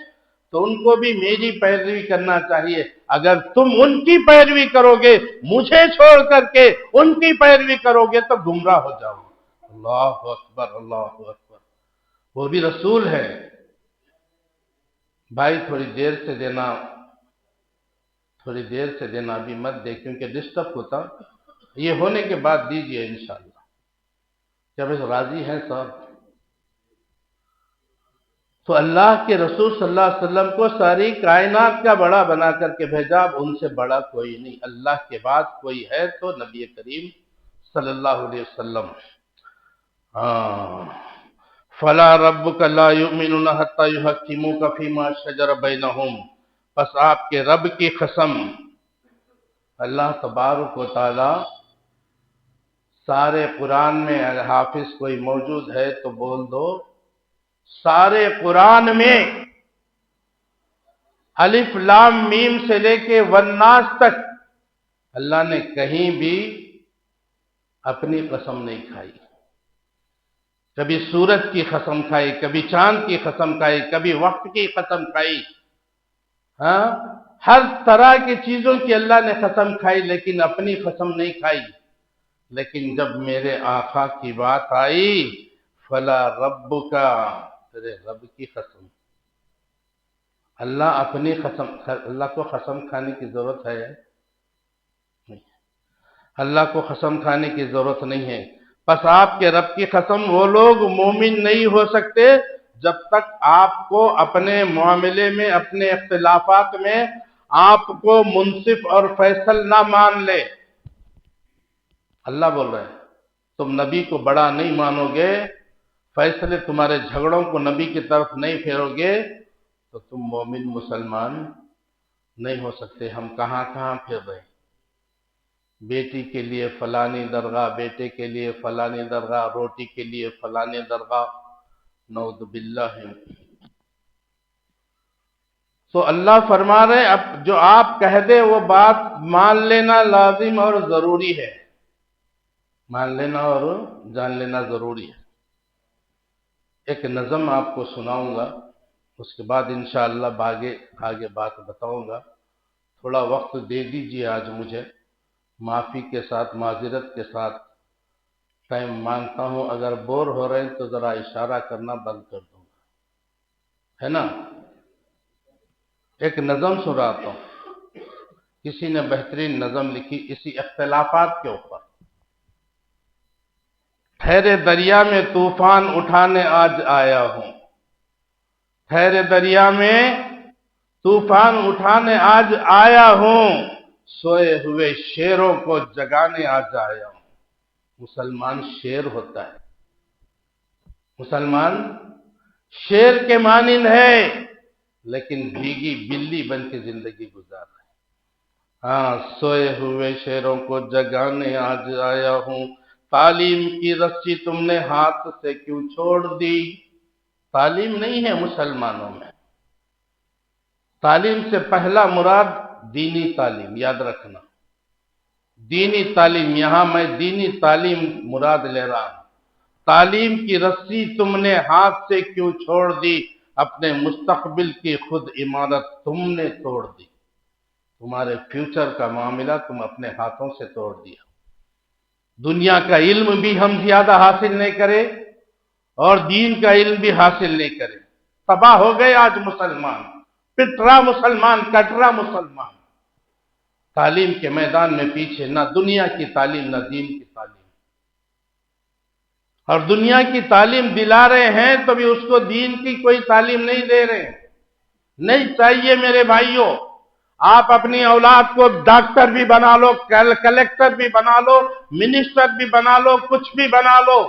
تو ان کو بھی میری پیروی کرنا چاہیے۔ اگر تم ان کی پیروی کرو گے، مجھے چھوڑ کر کے ان کی پیروی کرو گے تو گمراہ ہو جاؤ گے۔ اللہ اکبر، اللہ اکبر۔ وہ بھی رسول ہے۔ بھائی تھوڑی دیر سے دینا، تھوڑی دیر سے دینا، ابھی مت دے کیونکہ ڈسٹرب ہوتا۔ یہ ہونے کے بعد دیجئے انشاءاللہ۔ کیا بس راضی ہیں صاحب؟ تو اللہ کے رسول صلی اللہ علیہ وسلم کو ساری کائنات کا بڑا بنا کر کے بھیجا، اب ان سے بڑا کوئی نہیں۔ اللہ کے بعد کوئی ہے تو نبی کریم صلی اللہ علیہ وسلم۔ فَلَا رَبُّكَ لَا يُؤْمِنُونَ حَتَّى يُحَكِّمُوكَ فِي مَا شَجَرَ بَيْنَهُمْ۔ پس آپ کے رب کی قسم، اللہ تبارک و تعالی سارے قرآن میں، اگر حافظ کوئی موجود ہے تو بول دو، سارے قرآن میں الف لام میم سے لے کے والناس تک اللہ نے کہیں بھی اپنی قسم نہیں کھائی۔ کبھی سورج کی قسم کھائی، کبھی چاند کی قسم کھائی، کبھی وقت کی قسم کھائی، ہر طرح کی چیزوں کی اللہ نے قسم کھائی، لیکن اپنی قسم نہیں کھائی۔ لیکن جب میرے آقا کی بات آئی، فلا ربک، تیرے رب کی قسم۔ اللہ اپنی قسم، اللہ کو قسم کھانے کی ضرورت ہے نہیں، اللہ کو قسم کھانے کی ضرورت نہیں ہے۔ بس آپ کے رب کی قسم، وہ لوگ مومن نہیں ہو سکتے جب تک آپ کو اپنے معاملے میں، اپنے اختلافات میں آپ کو منصف اور فیصل نہ مان لے۔ اللہ بول رہے ہیں تم نبی کو بڑا نہیں مانو گے، فیصلے تمہارے جھگڑوں کو نبی کی طرف نہیں پھیرو گے تو تم مومن مسلمان نہیں ہو سکتے۔ ہم کہاں کہاں پھر رہے ہیں، بیٹی کے لیے فلانی درگاہ، بیٹے کے لیے فلانی درگاہ، روٹی کے لیے فلانی درگاہ، نعوذ باللہ۔ تو اللہ فرما رہے اب جو آپ کہہ دے وہ بات مان لینا لازم اور ضروری ہے، مان لینا اور جان لینا ضروری ہے۔ ایک نظم آپ کو سناؤں گا، اس کے بعد انشاءاللہ آگے بات بتاؤں گا۔ تھوڑا وقت دے دیجیے آج مجھے، معافی کے ساتھ، معذرت کے ساتھ ٹائم مانگتا ہوں۔ اگر بور ہو رہے ہیں تو ذرا اشارہ کرنا بند کر دوں گا، ہے نا؟ ایک نظم سناتا ہوں، کسی نے بہترین نظم لکھی اسی اختلافات کے اوپر۔ ٹھہرے دریا میں طوفان اٹھانے آج آیا ہوں، ٹھہرے دریا میں طوفان اٹھانے آج آیا ہوں، سوئے ہوئے شیروں کو جگانے آج آیا ہوں۔ مسلمان شیر ہوتا ہے، مسلمان شیر کے مانند ہے، لیکن بھیگی بلی بن کے زندگی گزار رہا ہے۔ سوئے ہوئے شیروں کو جگانے آج آیا ہوں، تعلیم کی رسی تم نے ہاتھ سے کیوں چھوڑ دی۔ تعلیم نہیں ہے مسلمانوں میں، تعلیم سے پہلا مراد دینی تعلیم، یاد رکھنا، دینی تعلیم۔ یہاں میں دینی تعلیم مراد لے رہا ہوں۔ تعلیم کی رسی تم نے ہاتھ سے کیوں چھوڑ دی، اپنے مستقبل کی خود عمارت تم نے توڑ دی۔ تمہارے فیوچر کا معاملہ تم اپنے ہاتھوں سے توڑ دیا۔ دنیا کا علم بھی ہم زیادہ حاصل نہیں کرے اور دین کا علم بھی حاصل نہیں کرے، تباہ ہو گئے آج مسلمان، پٹرا مسلمان، کٹرا مسلمان، تعلیم کے میدان میں پیچھے، نہ دنیا کی تعلیم نہ دین کی تعلیم۔ اور دنیا کی تعلیم دلا رہے ہیں تو بھی اس کو دین کی کوئی تعلیم نہیں دے رہے ہیں۔ نہیں چاہیے میرے بھائیوں، آپ اپنی اولاد کو ڈاکٹر بھی بنا لو، کلیکٹر بھی بنا لو، منسٹر بھی بنا لو، کچھ بھی بنا لو،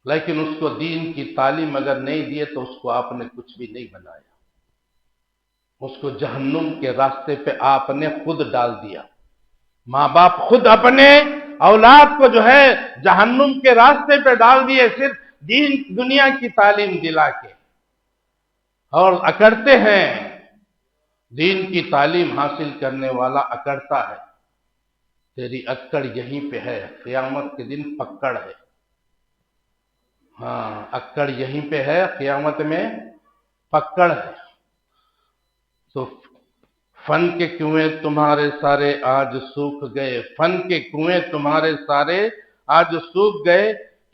لیکن اس کو دین کی تعلیم اگر نہیں دیے تو اس کو آپ نے کچھ بھی نہیں بنایا۔ اس کو جہنم کے راستے پہ آپ نے خود ڈال دیا۔ ماں باپ خود اپنے اولاد کو جو ہے جہنم کے راستے پہ ڈال دیے، صرف دین دنیا کی تعلیم دلا کے، اور اکڑتے ہیں۔ دین کی تعلیم حاصل کرنے والا اکڑتا ہے، تیری اکڑ یہیں پہ ہے، قیامت کے دن پکڑ ہے۔ ہاں، اکڑ یہیں پہ ہے، قیامت میں پکڑ ہے۔ تو فن کے کنویں تمہارے سارے آج سوکھ گئے، فن کے کنویں تمہارے سارے آج سوکھ گئے،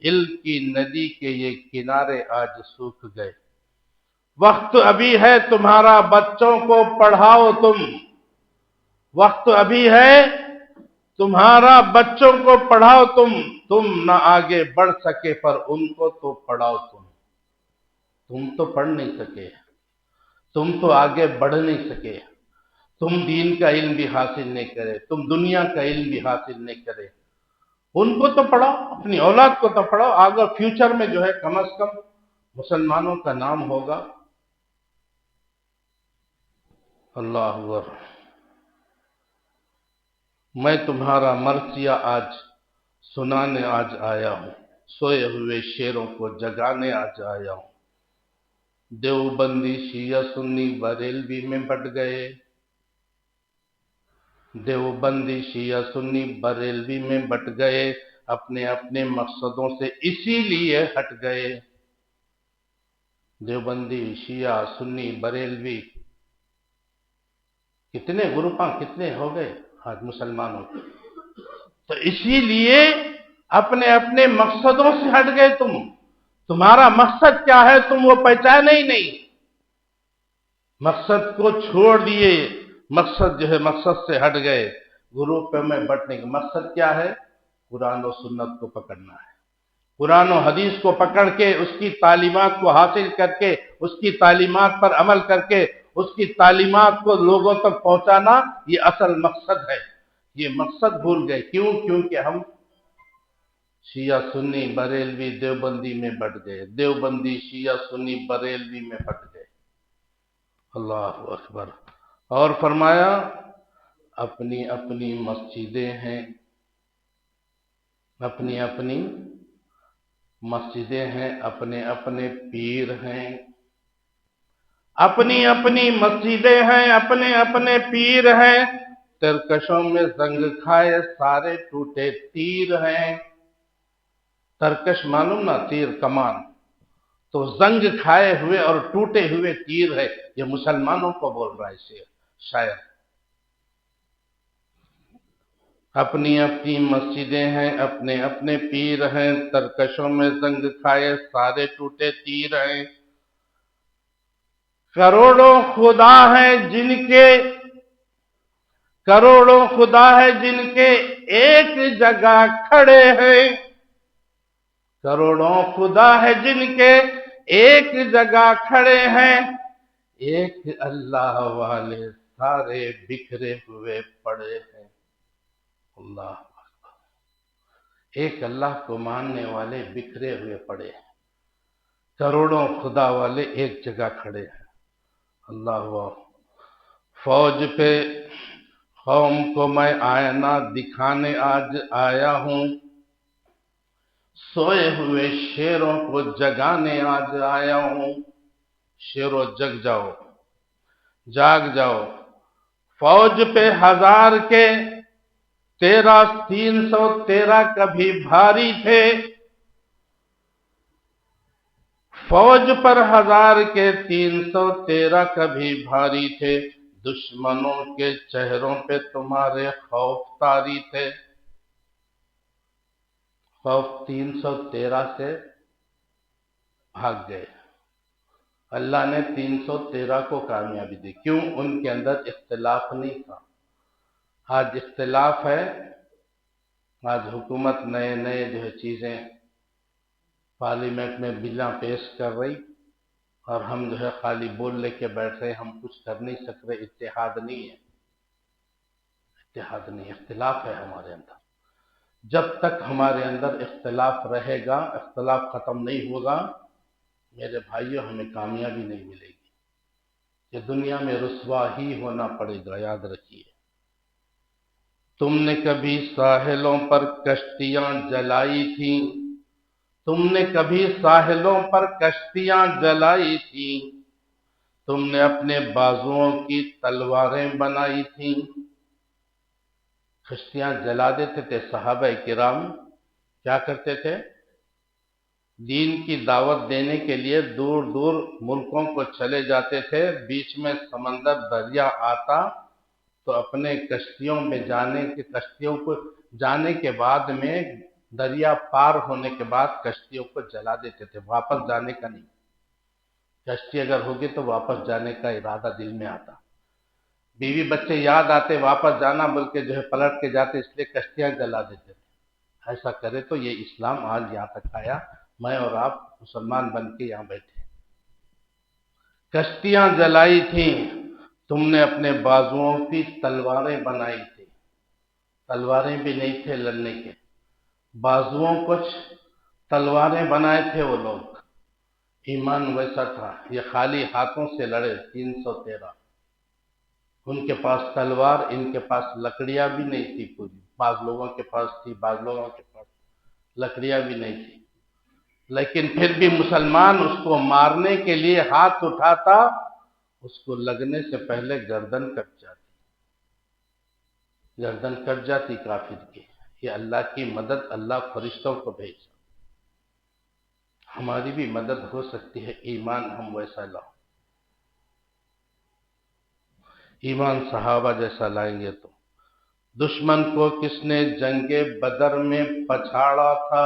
علم کی ندی کے یہ کنارے آج سوکھ گئے۔ وقت ابھی ہے تمہارا، بچوں کو پڑھاؤ تم، وقت ابھی ہے تمہارا، بچوں کو پڑھاؤ تم نہ آگے بڑھ سکے پر ان کو تو پڑھاؤ تم تو پڑھ نہیں سکے، تم تو آگے بڑھ نہیں سکے، تم دین کا علم بھی حاصل نہیں کرے، تم دنیا کا علم بھی حاصل نہیں کرے، ان کو تو پڑھاؤ، اپنی اولاد کو تو پڑھاؤ، آگے فیوچر میں جو ہے کم از کم مسلمانوں کا نام ہوگا۔ اللہ اکبر۔ میں تمہارا مرثیہ آج سنانے آج آیا ہوں، سوئے ہوئے شیروں کو جگانے آج آیا ہوں۔ دیوبندی شیعہ سنی بریلوی میں بٹ گئے، دیوبندی شیعہ سنی بریلوی میں بٹ گئے، اپنے اپنے مقصدوں سے اسی لیے ہٹ گئے۔ دیوبندی شیعہ سنی بریلوی کتنے گروپاں کتنے ہو گئے آج مسلمانوں کے، تو اسی لیے اپنے اپنے مقصدوں سے ہٹ گئے تمہارا مقصد کیا ہے تم وہ پہچانے ہی نہیں، مقصد کو چھوڑ دیے، مقصد جو ہے مقصد سے ہٹ گئے، گروپ میں بٹنے کا مقصد کیا ہے؟ قرآن و سنت کو پکڑنا ہے، قرآن و حدیث کو پکڑ کے اس کی تعلیمات کو حاصل کر کے اس کی تعلیمات پر عمل کر کے اس کی تعلیمات کو لوگوں تک پہنچانا، یہ اصل مقصد ہے۔ یہ مقصد بھول گئے، کیوں؟ کیونکہ ہم شیعہ سنی بریلوی دیوبندی میں بٹ گئے، دیوبندی شیعہ سنی بریلوی میں بٹ گئے۔ اللہ اکبر۔ اور فرمایا اپنی اپنی مسجدیں ہیں، اپنی اپنی مسجدیں ہیں، اپنے اپنے پیر ہیں، اپنی اپنی مسجدیں ہیں، اپنے اپنے پیر ہیں، ترکشوں میں زنگ کھائے سارے ٹوٹے تیر ہیں۔ ترکش معلوم نا، تیر کمان، تو زنگ کھائے ہوئے اور ٹوٹے ہوئے تیر ہے، یہ مسلمانوں کو بول رہا ہے شاعر۔ اپنی اپنی مسجدیں ہیں، اپنے اپنے پیر ہیں، ترکشوں میں زنگ کھائے سارے ٹوٹے تیر ہیں۔ کروڑوں خدا ہیں جن کے، کروڑوں خدا ہے جن کے ایک جگہ کھڑے ہیں، کروڑوں خدا ہے جن کے ایک جگہ کھڑے ہیں، ایک اللہ والے سارے بکھرے ہوئے پڑے ہیں۔ اللہ، ایک اللہ کو ماننے والے بکھرے ہوئے پڑے ہیں، کروڑوں خدا والے ایک جگہ کھڑے ہیں۔ اللہ، فوج پہ قوم کو میں آئینہ دکھانے آج آیا ہوں، سوئے ہوئے شیروں کو جگانے آج آیا ہوں۔ شیروں جگ جاؤ، جاگ جاؤ، فوج پہ 1000 کے 313 کبھی بھاری تھے، فوج پر 1000 کے 313 کبھی بھاری تھے، دشمنوں کے چہروں پہ تمہارے خوف طاری تھے۔ خوف 313 سے بھاگ گئے، اللہ نے 313 کو کامیابی دی، کیوں؟ ان کے اندر اختلاف نہیں تھا۔ آج اختلاف ہے، آج حکومت نئے نئے جو ہے چیزیں پارلیمنٹ میں بلاں پیش کر رہی، اور ہم جو ہے خالی بول لے کے بیٹھ رہے، ہم کچھ کر نہیں سک رہے۔ اتحاد نہیں ہے، اتحاد نہیں، اختلاف ہے ہمارے اندر۔ جب تک ہمارے اندر اختلاف رہے گا، اختلاف ختم نہیں ہوگا، میرے بھائیوں، ہمیں کامیابی نہیں ملے گی۔ کہ دنیا میں رسوا ہی ہونا پڑے گا، یاد رکھیے۔ تم نے کبھی ساحلوں پر کشتیاں جلائی تھیں، تم نے کبھی ساحلوں پر کشتیاں جلائی تھیں، تم نے اپنے بازوؤں کی تلواریں بنائی تھیں۔ کشتیاں جلا دیتے تھے صحابہ کرام، کیا کرتے تھے؟ دین کی دعوت دینے کے لیے دور دور ملکوں کو چلے جاتے تھے، بیچ میں سمندر دریا آتا تو اپنے کشتیوں کو جانے کے بعد میں دریا پار ہونے کے بعد کشتیوں کو جلا دیتے تھے، واپس جانے کا نہیں۔ کشتی اگر ہوگی تو واپس جانے کا ارادہ دل میں آتا، بیوی بچے یاد آتے واپس جانا بلکہ جو ہے پلٹ کے جاتے، اس لیے کشتیاں جلا دیتے تھے۔ ایسا کرے تو یہ اسلام آج یہاں تک آیا، میں اور آپ مسلمان بن کے یہاں بیٹھے۔ کشتیاں جلائی تھیں، تم نے اپنے بازوؤں کی تلواریں بنائی تھی۔ تلواریں بھی نہیں تھے لڑنے کے، بازوؤں کچھ تلواریں بنائے تھے وہ لوگ۔ ایمان ویسا تھا، یہ خالی ہاتھوں سے لڑے 313۔ ان کے پاس تلوار، ان کے پاس لکڑیاں بھی نہیں تھی پوری، بعض لوگوں کے پاس تھی، بعض لوگوں کے پاس لکڑیاں بھی نہیں تھی، لیکن پھر بھی مسلمان اس کو مارنے کے لیے ہاتھ اٹھاتا، اس کو لگنے سے پہلے گردن کٹ جاتی کافر کی۔ یہ اللہ کی مدد، اللہ فرشتوں کو بھیجا، ہماری بھی مدد ہو سکتی ہے، ایمان ہم ویسا لاؤ، ایمان صحابہ جیسا لائیں گے تو۔ دشمن کو کس نے جنگ بدر میں پچھاڑا تھا؟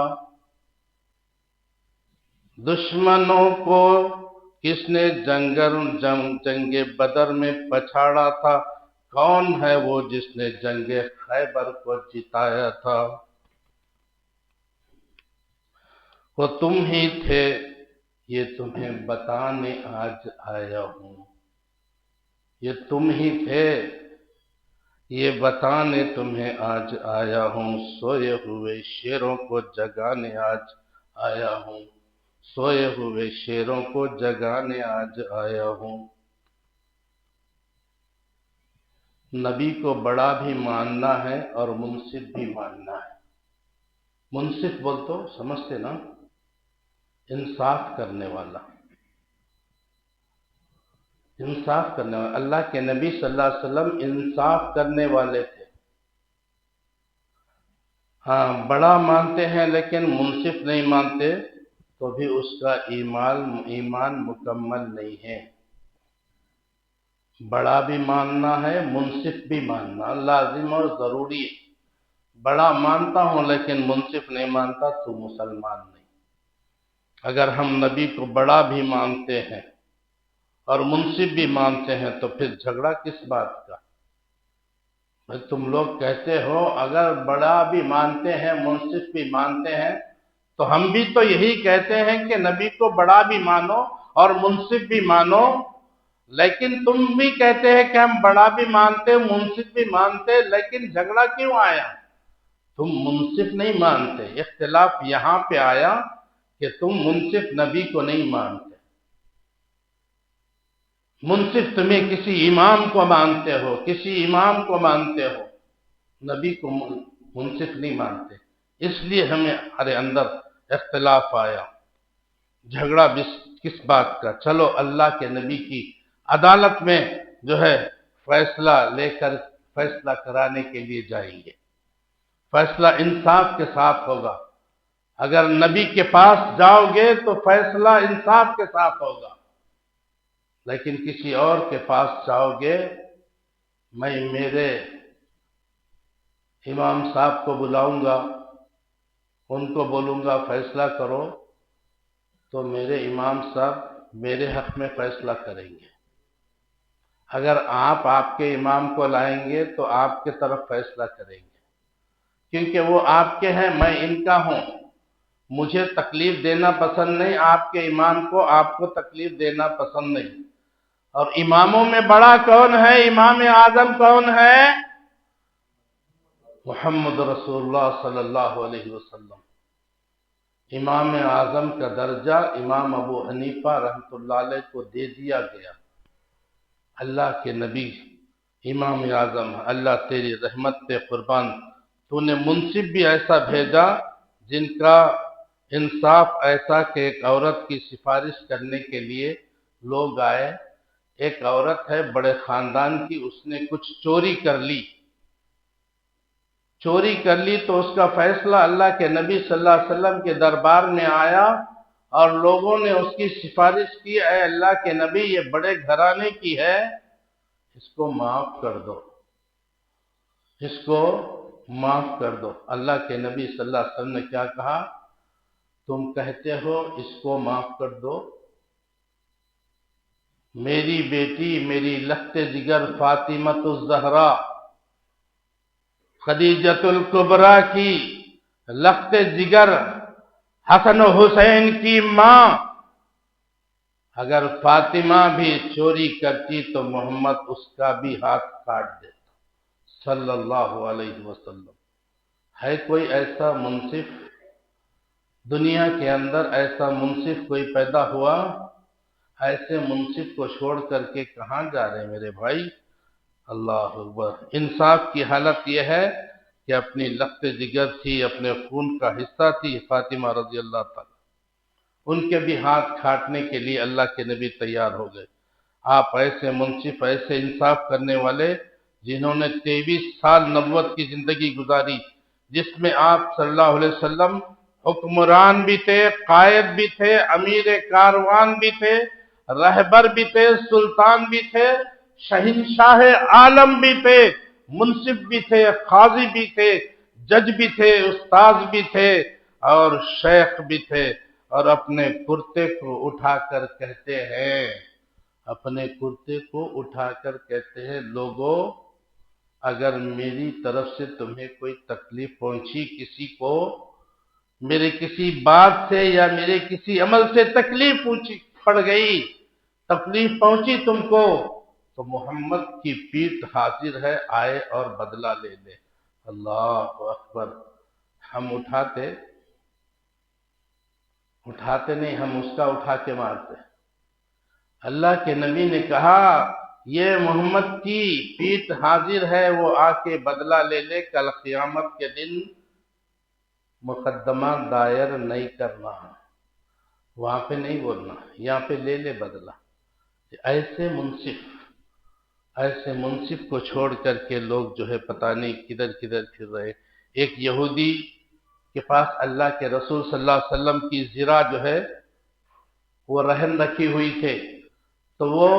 دشمنوں کو کس نے جنگ بدر میں پچھاڑا تھا؟ کون ہے وہ جس نے جنگ خیبر کو جتایا تھا؟ وہ تم ہی تھے، یہ تمہیں بتانے آج آیا ہوں۔ یہ تم ہی تھے، یہ بتانے تمہیں آج آیا ہوں۔ سوئے ہوئے شیروں کو جگانے آج آیا ہوں، سوئے ہوئے شیروں کو جگانے آج آیا ہوں۔ نبی کو بڑا بھی ماننا ہے اور منصف بھی ماننا ہے۔ منصف بول تو سمجھتے نا، انصاف کرنے والا، انصاف کرنے والا۔ اللہ کے نبی صلی اللہ علیہ وسلم انصاف کرنے والے تھے۔ ہاں، بڑا مانتے ہیں لیکن منصف نہیں مانتے تو بھی اس کا ایمان مکمل نہیں ہے۔ بڑا بھی ماننا ہے، منصف بھی ماننا لازم اور ضروری ہے۔ بڑا مانتا ہوں لیکن منصف نہیں مانتا تو مسلمان نہیں۔ اگر ہم نبی کو بڑا بھی مانتے ہیں اور منصف بھی مانتے ہیں تو پھر جھگڑا کس بات کا؟ تم لوگ کہتے ہو اگر بڑا بھی مانتے ہیں منصف بھی مانتے ہیں، تو ہم بھی تو یہی کہتے ہیں کہ نبی کو بڑا بھی مانو اور منصف بھی مانو، لیکن تم بھی کہتے ہیں کہ ہم بڑا بھی مانتے منصف بھی مانتے، لیکن جھگڑا کیوں آیا؟ تم منصف نہیں مانتے، اختلاف یہاں پہ آیا کہ تم منصف نبی کو نہیں مانتے۔ منصف تمہیں کسی امام کو مانتے ہو، کسی امام کو مانتے ہو، نبی کو منصف نہیں مانتے، اس لیے ہمیں ہمارے اندر اختلاف آیا۔ جھگڑا کس بات کا؟ چلو اللہ کے نبی کی عدالت میں جو ہے فیصلہ لے کر فیصلہ کرانے کے لیے جائیں گے، فیصلہ انصاف کے ساتھ ہوگا۔ اگر نبی کے پاس جاؤ گے تو فیصلہ انصاف کے ساتھ ہوگا، لیکن کسی اور کے پاس جاؤ گے، میں میرے امام صاحب کو بلاؤں گا، ان کو بولوں گا فیصلہ کرو، تو میرے امام صاحب میرے حق میں فیصلہ کریں گے۔ اگر آپ کے امام کو لائیں گے تو آپ کی طرف فیصلہ کریں گے، کیونکہ وہ آپ کے ہیں، میں ان کا ہوں، مجھے تکلیف دینا پسند نہیں، آپ کے امام کو آپ کو تکلیف دینا پسند نہیں۔ اور اماموں میں بڑا کون ہے؟ امام اعظم کون ہے؟ محمد رسول اللہ صلی اللہ علیہ وسلم۔ امام اعظم کا درجہ امام ابو حنیفہ رحمۃ اللہ علیہ کو دے دیا گیا۔ اللہ کے نبی امام اعظم، اللہ تیری رحمت پہ قربان، تو نے منصف بھی ایسا بھیجا جن کا انصاف ایسا کہ ایک عورت کی سفارش کرنے کے لیے لوگ آئے. ایک عورت ہے بڑے خاندان کی، اس نے کچھ چوری کر لی تو اس کا فیصلہ اللہ کے نبی صلی اللہ علیہ وسلم کے دربار میں آیا، اور لوگوں نے اس کی سفارش کی، اے اللہ کے نبی یہ بڑے گھرانے کی ہے، اس کو معاف کر دو، اس کو معاف کر دو. اللہ کے نبی صلی اللہ علیہ وسلم نے کیا کہا؟ تم کہتے ہو اس کو معاف کر دو، میری بیٹی، میری لخت جگر فاطمۃ الزہرا، خدیجۃ الکبریٰ کی لخت جگر حسن و حسین کی ماں، اگر فاطمہ بھی چوری کرتی تو محمد اس کا بھی ہاتھ کاٹ دیتا صلی اللہ علیہ وسلم. ہے کوئی ایسا منصف دنیا کے اندر؟ ایسا منصف کوئی پیدا ہوا؟ ایسے منصف کو چھوڑ کر کے کہاں جا رہے ہیں میرے بھائی؟ اللہ اکبر. انصاف کی حالت یہ ہے کہ اپنی لخت جگر تھی، اپنے خون کا حصہ تھی فاطمہ رضی اللہ تعالی، ان کے بھی ہاتھ کاٹنے کے لیے اللہ کے نبی تیار ہو گئے. آپ ایسے منصف، ایسے انصاف کرنے والے، جنہوں نے 23 سال نبوت کی زندگی گزاری، جس میں آپ صلی اللہ علیہ وسلم حکمران بھی تھے، قائد بھی تھے، امیر کاروان بھی تھے، رہبر بھی تھے، سلطان بھی تھے، شہنشاہ عالم بھی تھے، منصف بھی تھے، قاضی بھی تھے، جج بھی تھے، استاذ بھی تھے، اور شیخ بھی تھے. اور اپنے کرتے کو اٹھا کر کہتے ہیں، اپنے کرتے کو اٹھا کر کہتے ہیں، لوگوں اگر میری طرف سے تمہیں کوئی تکلیف پہنچی، کسی کو میرے کسی بات سے یا میرے کسی عمل سے تکلیف پڑ گئی، تکلیف پہنچی تم کو، تو محمد کی پیٹھ حاضر ہے، آئے اور بدلہ لے لے. اللہ اکبر. ہم اٹھاتے نہیں، ہم اس کا اٹھا کے مارتے. اللہ کے نبی نے کہا یہ محمد کی پیٹھ حاضر ہے، وہ آ کے بدلہ لے لے. کل قیامت کے دن مقدمہ دائر نہیں کرنا، وہاں پہ نہیں بولنا، یہاں پہ لے لے بدلہ. ایسے منصف کو چھوڑ کر کے لوگ جو ہے پتہ نہیں کدھر کدھر پھر رہے. ایک یہودی کے پاس اللہ کے رسول صلی اللہ علیہ وسلم کی زرہ جو ہے وہ رہن رکھی ہوئی تھے، تو وہ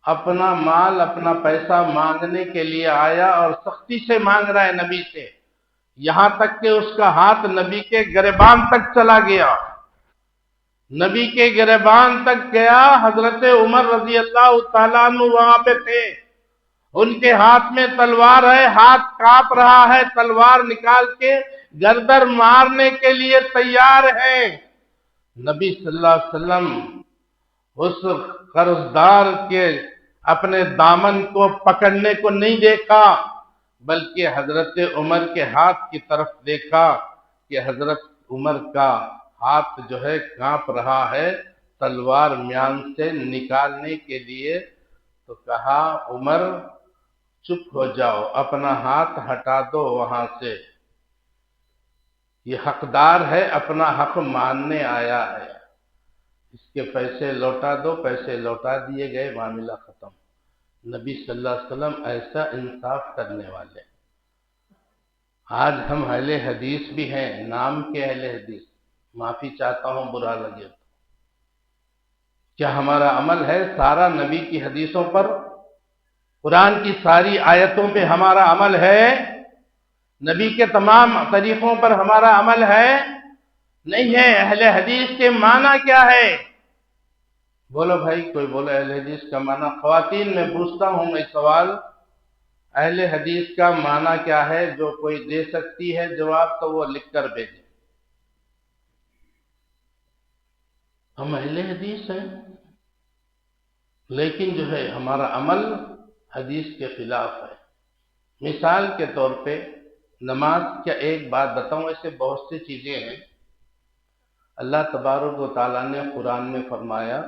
اپنا مال، اپنا پیسہ مانگنے کے لیے آیا، اور سختی سے مانگ رہا ہے نبی سے، یہاں تک کہ اس کا ہاتھ نبی کے گریبان تک چلا گیا، نبی کے گریبان تک گیا. حضرت عمر رضی اللہ تعالیٰ عنہ وہاں پہ تھے، ان کے ہاتھ میں تلوار ہے، ہاتھ کانپ رہا ہے، تلوار نکال کے گردن مارنے کے لیے تیار ہے. نبی صلی اللہ علیہ وسلم اس قرضدار کے اپنے دامن کو پکڑنے کو نہیں دیکھا، بلکہ حضرت عمر کے ہاتھ کی طرف دیکھا کہ حضرت عمر کا ہاتھ جو ہے کانپ رہا ہے تلوار میان سے نکالنے کے لیے. تو کہا عمر چپ ہو جاؤ، اپنا ہاتھ ہٹا دو وہاں سے، یہ حقدار ہے، اپنا حق ماننے آیا ہے، اس کے پیسے لوٹا دو. پیسے لوٹا دیے گئے، معاملہ ختم. نبی صلی اللہ علیہ وسلم ایسا انصاف کرنے والے. آج ہم اہل حدیث بھی ہیں، نام کے اہل حدیث، معافی چاہتا ہوں برا لگے تو. کیا ہمارا عمل ہے سارا نبی کی حدیثوں پر، قرآن کی ساری آیتوں پہ ہمارا عمل ہے؟ نبی کے تمام طریقوں پر ہمارا عمل ہے؟ نہیں ہے. اہل حدیث کے معنی کیا ہے؟ بولو بھائی، کوئی بولو اہل حدیث کا معنی. خواتین میں پوچھتا ہوں میں سوال، اہل حدیث کا معنی کیا ہے؟ جو کوئی دے سکتی ہے جواب تو وہ لکھ کر بھیجے. ہم اہل حدیث ہیں، لیکن جو ہے ہمارا عمل حدیث کے خلاف ہے. مثال کے طور پہ نماز، کیا ایک بات بتاؤں، ایسے بہت سی چیزیں ہیں. اللہ تبارک و تعالیٰ نے قرآن میں فرمایا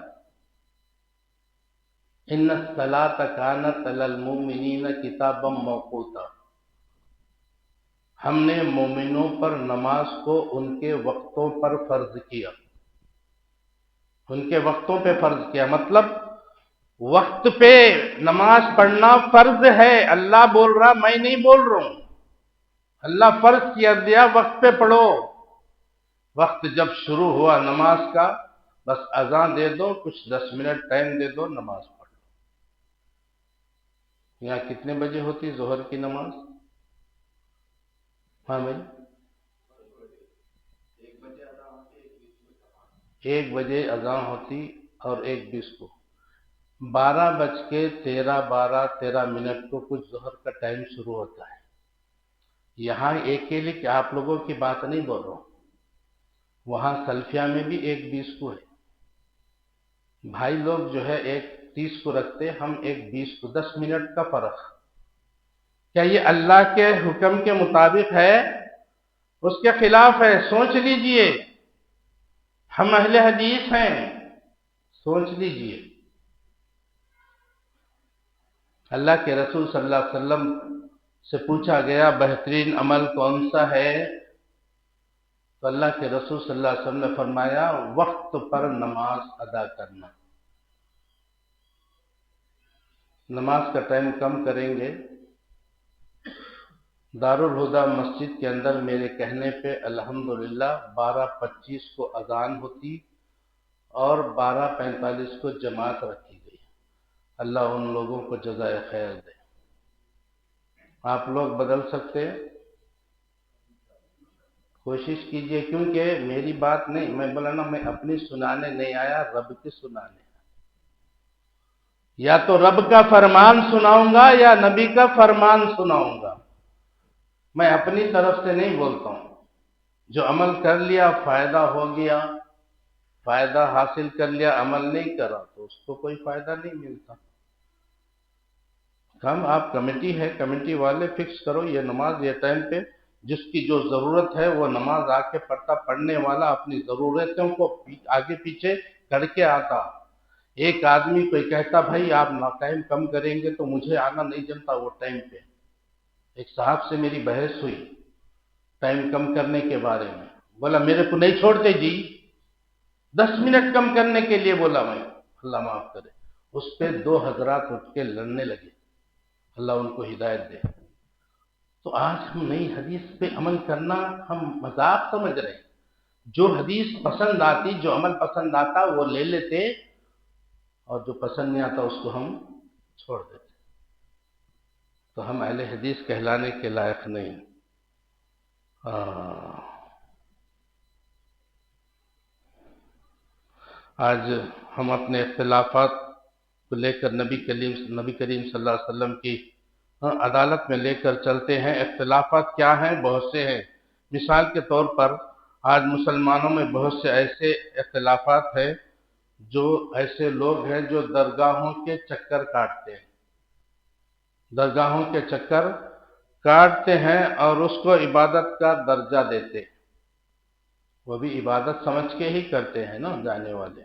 ان الصلاۃ کانت علی المؤمنین کتابا موقوتا، ہم نے مومنوں پر نماز کو ان کے وقتوں پر فرض کیا، ان کے وقتوں پہ فرض کیا، مطلب وقت پہ نماز پڑھنا فرض ہے۔ اللہ بول رہا، میں نہیں بول رہا ہوں، اللہ فرض کیا دیا وقت پہ پڑھو۔ وقت جب شروع ہوا نماز کا، بس اذان دے دو، کچھ 10 منٹ ٹائم دے دو، نماز پڑھ لو۔ یہاں کتنے بجے ہوتی ظہر کی نماز؟ ہاں بھائی، 1 بجے اذان ہوتی اور 1:20 کو، 12:13 کو کچھ ظہر کا ٹائم شروع ہوتا ہے۔ یہاں ایک کے لیے کہ آپ لوگوں کی بات نہیں بول رہا ہوں، وہاں سلفیہ میں بھی 1:20 کو ہے۔ بھائی لوگ جو ہے 1:30 کو رکھتے، ہم 1:20 کو، 10 منٹ کا فرق۔ کیا یہ اللہ کے حکم کے مطابق ہے؟ اس کے خلاف ہے؟ سوچ لیجئے، ہم اہل حدیث ہیں، سوچ لیجئے۔ اللہ کے رسول صلی اللہ علیہ وسلم سے پوچھا گیا بہترین عمل کون سا ہے؟ تو اللہ کے رسول صلی اللہ علیہ وسلم نے فرمایا وقت پر نماز ادا کرنا۔ نماز کا ٹائم کم کریں گے۔ دارالہدیٰ مسجد کے اندر میرے کہنے پہ الحمدللہ 12:25 کو اذان ہوتی اور 12:45 کو جماعت رکھی گئی۔ اللہ ان لوگوں کو جزائے خیر دے۔ آپ لوگ بدل سکتے ہیں، کوشش کیجئے، کیونکہ میری بات نہیں، میں بولا نا، میں اپنی سنانے نہیں آیا، رب کی سنانے۔ یا تو رب کا فرمان سناؤں گا یا نبی کا فرمان سناؤں گا، میں اپنی طرف سے نہیں بولتا ہوں۔ جو عمل کر لیا فائدہ ہو گیا، فائدہ حاصل کر لیا، عمل نہیں کرا تو اس کو کوئی فائدہ نہیں ملتا۔ ہم آپ کمیٹی ہے، کمیٹی والے فکس کرو یہ نماز یہ ٹائم پہ، جس کی جو ضرورت ہے وہ نماز آ کے پڑھتا، پڑھنے والا اپنی ضرورتوں کو آگے پیچھے کر کے آتا۔ ایک آدمی کوئی کہتا بھائی آپ ٹائم کم کریں گے تو مجھے آنا نہیں جمتا وہ ٹائم پہ۔ ایک صاحب سے میری بحث ہوئی ٹائم کم کرنے کے بارے میں، بولا میرے کو نہیں چھوڑتے جی، 10 منٹ کم کرنے کے لیے بولا میں، اللہ معاف کرے۔ اس پہ 2 حضرات اٹھ کے لڑنے لگے، اللہ ان کو ہدایت دے۔ تو آج ہم نئی حدیث پہ عمل کرنا ہم مذاق سمجھ رہے ہیں۔ جو حدیث پسند آتی، جو عمل پسند آتا وہ لے لیتے، اور جو پسند نہیں آتا اس کو ہم چھوڑ دیتے۔ تو ہم اہل حدیث کہلانے کے لائق نہیں۔ آج ہم اپنے اختلافات کو لے کر نبی کریم صلی اللہ علیہ وسلم کی عدالت میں لے کر چلتے ہیں۔ اختلافات کیا ہیں؟ بہت سے ہیں۔ مثال کے طور پر آج مسلمانوں میں بہت سے ایسے اختلافات ہیں، جو ایسے لوگ ہیں جو درگاہوں کے چکر کاٹتے ہیں، درگاہوں کے چکر کاٹتے ہیں اور اس کو عبادت کا درجہ دیتے ہیں۔ وہ بھی عبادت سمجھ کے ہی کرتے ہیں نا جانے والے۔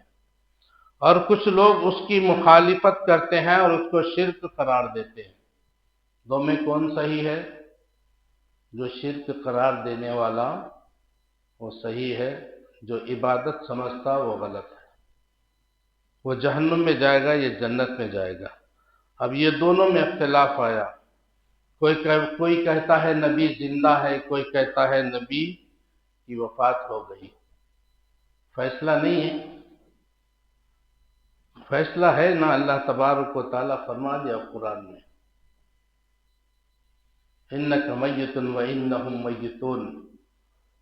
اور کچھ لوگ اس کی مخالفت کرتے ہیں اور اس کو شرک قرار دیتے ہیں۔ دو میں کون صحیح ہے؟ جو شرک قرار دینے والا وہ صحیح ہے، جو عبادت سمجھتا وہ غلط ہے۔ وہ جہنم میں جائے گا، یہ جنت میں جائے گا۔ اب یہ دونوں میں اختلاف آیا، کوئی کہتا ہے نبی زندہ ہے، کوئی کہتا ہے نبی کی وفات ہو گئی۔ فیصلہ نہیں ہے، فیصلہ ہے نا، اللہ تبارک و تعالیٰ فرما دیا قرآن میں اِنَّكَ مَيِّتٌ وَإِنَّهُمْ مَيِّتُونَ،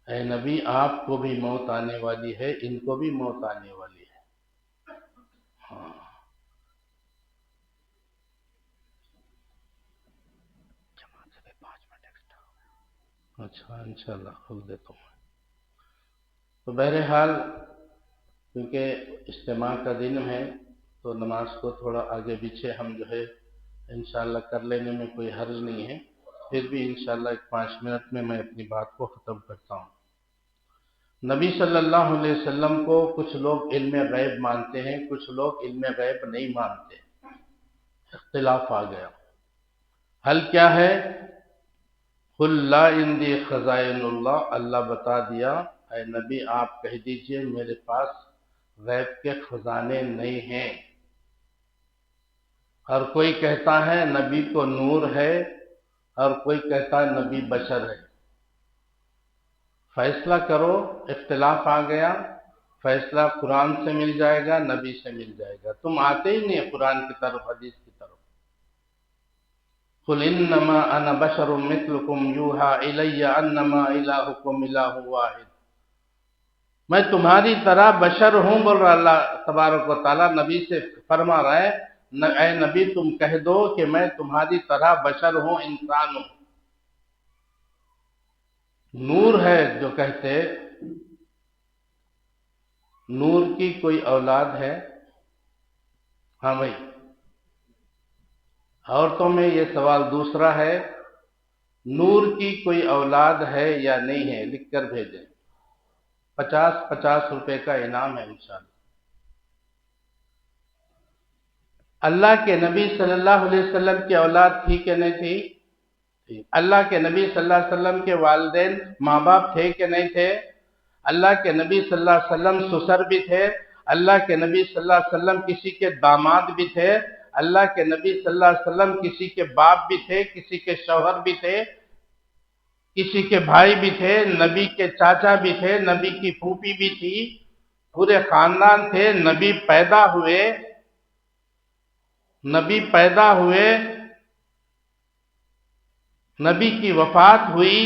اے نبی آپ کو بھی موت آنے والی ہے، ان کو بھی موت آنے والی ہے۔ ہاں، اچھا انشاءاللہ کھول دیتا ہوں۔ تو بہرحال کیونکہ اجتماع کا دن ہے تو نماز کو تھوڑا آگے پیچھے ہم جو ہے انشاءاللہ کر لینے میں کوئی حرج نہیں ہے، پھر بھی انشاءاللہ 5 منٹ میں میں اپنی بات کو ختم کرتا ہوں۔ نبی صلی اللہ علیہ وسلم کو کچھ لوگ علم غیب مانتے ہیں، کچھ لوگ علم غیب نہیں مانتے۔ اختلاف آ گیا۔ حل کیا ہے؟ قل لا عندی خزائن اللہ، اللہ بتا دیا اے نبی آپ کہہ دیجئے میرے پاس غیب کے خزانے نہیں ہیں۔ ہر کوئی کہتا ہے نبی کو نور ہے، ہر کوئی کہتا ہے نبی بشر ہے۔ فیصلہ کرو، اختلاف آ گیا، فیصلہ قرآن سے مل جائے گا، نبی سے مل جائے گا۔ تم آتے ہی نہیں قرآن کی طرف، حدیث کی طرف۔ قل انما انا بشر مثلکم یوحی الی انما الہکم الہ واحد، میں تمہاری طرح بشر ہوں، بول رہا اللہ تبارک و تعالیٰ نبی سے فرما رہا ہے اے نبی تم کہہ دو کہ میں تمہاری طرح بشر ہوں، انسان ہوں۔ نور ہے جو کہتے، نور کی کوئی اولاد ہے؟ ہاں بھائی، عورتوں میں یہ سوال دوسرا ہے، نور کی کوئی اولاد ہے یا نہیں ہے؟ لکھ کر بھیجیں، 50 روپے کا انعام ہے انشاءاللہ۔ اللہ کے نبی صلی اللہ علیہ وسلم کی اولاد تھی کہ نہیں تھی؟ اللہ کے نبی صلی اللہ علیہ وسلم کے والدین ماں باپ تھے کہ نہیں تھے؟ اللہ کے نبی صلی اللہ علیہ وسلم سسر بھی تھے، اللہ کے نبی صلی اللہ علیہ وسلم کسی کے داماد بھی تھے، اللہ کے نبی صلی اللہ علیہ وسلم کسی کے باپ بھی تھے، کسی کے شوہر بھی تھے، کسی کے بھائی بھی تھے، نبی کے چاچا بھی تھے، نبی کی پھوپھی بھی تھی، پورے خاندان تھے۔ نبی پیدا ہوئے، نبی پیدا ہوئے، نبی کی وفات ہوئی،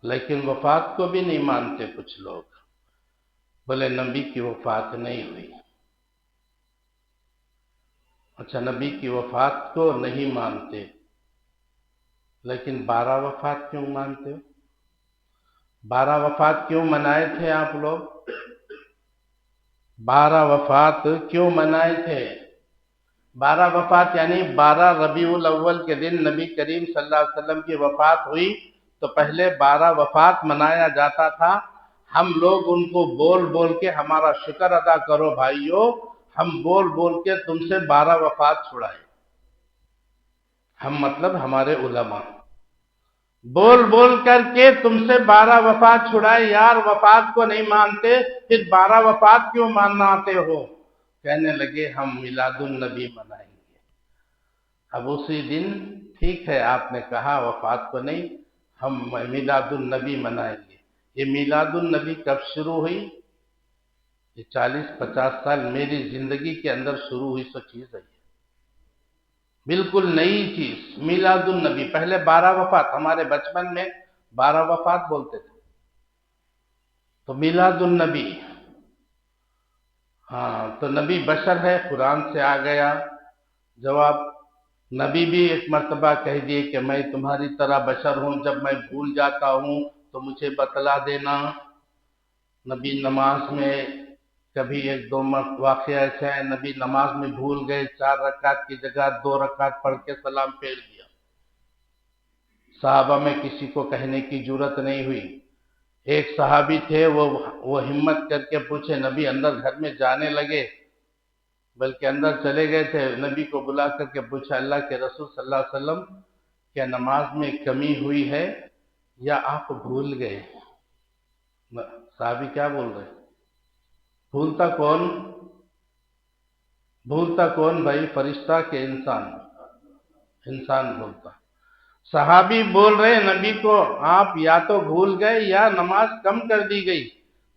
لیکن وفات کو بھی نہیں مانتے کچھ لوگ، بولے نبی کی وفات نہیں ہوئی۔ اچھا، نبی کی وفات کو نہیں مانتے، لیکن 12 وفات کیوں مانتے ہو؟ 12 وفات کیوں منائے تھے آپ لوگ؟ 12 وفات کیوں منائے تھے؟ 12 وفات یعنی 12 ربیع الاول کے دن نبی کریم صلی اللہ علیہ وسلم کی وفات ہوئی تو پہلے 12 وفات منایا جاتا تھا۔ ہم لوگ ان کو بول بول کے ہمارا شکر ادا کرو بھائیو، ہم بول بول کے تم سے 12 وفات چھڑائے۔ ہم مطلب ہمارے علماء بول بول کر کے تم سے 12 وفات چھڑائے۔ یار وفات کو نہیں مانتے، پھر 12 وفات کیوں مناتے ہو؟ کہنے لگے ہم میلاد النبی منائیں گے۔ اب اسی دن ٹھیک ہے آپ نے کہا وفات کو نہیں، ہم میلاد النبی منائیں گے۔ یہ میلاد النبی کب شروع ہوئی؟ یہ 40-50 سال میری زندگی کے اندر شروع ہوئی سو چیز ہے، بالکل نئی چیز میلاد النبی۔ پہلے 12 وفات، ہمارے بچپن میں 12 وفات بولتے تھے، تو میلاد النبی، ہاں تو نبی بشر ہے، قرآن سے آ گیا جواب۔ نبی بھی ایک مرتبہ کہہ دیے کہ میں تمہاری طرح بشر ہوں، جب میں بھول جاتا ہوں تو مجھے بتلا دینا۔ نبی نماز میں کبھی 1-2 واقعہ ایسے ہیں، نبی نماز میں بھول گئے، 4 رکعت کی جگہ 2 رکعت پڑھ کے سلام پھیر دیا۔ صحابہ میں کسی کو کہنے کی جرت نہیں ہوئی۔ ایک صحابی تھے، وہ ہمت کر کے پوچھے، نبی اندر گھر میں جانے لگے، بلکہ اندر چلے گئے تھے، نبی کو بلا کر کے پوچھا اللہ کے رسول صلی اللہ علیہ وسلم کیا نماز میں کمی ہوئی ہے یا آپ بھول گئے؟ صحابی کیا بول رہے؟ بھولتا کون؟ بھولتا کون بھائی، فرشتہ کہ انسان؟ انسان بھولتا۔ صحابی بول رہے نبی کو آپ یا تو بھول گئے یا نماز کم کر دی گئی،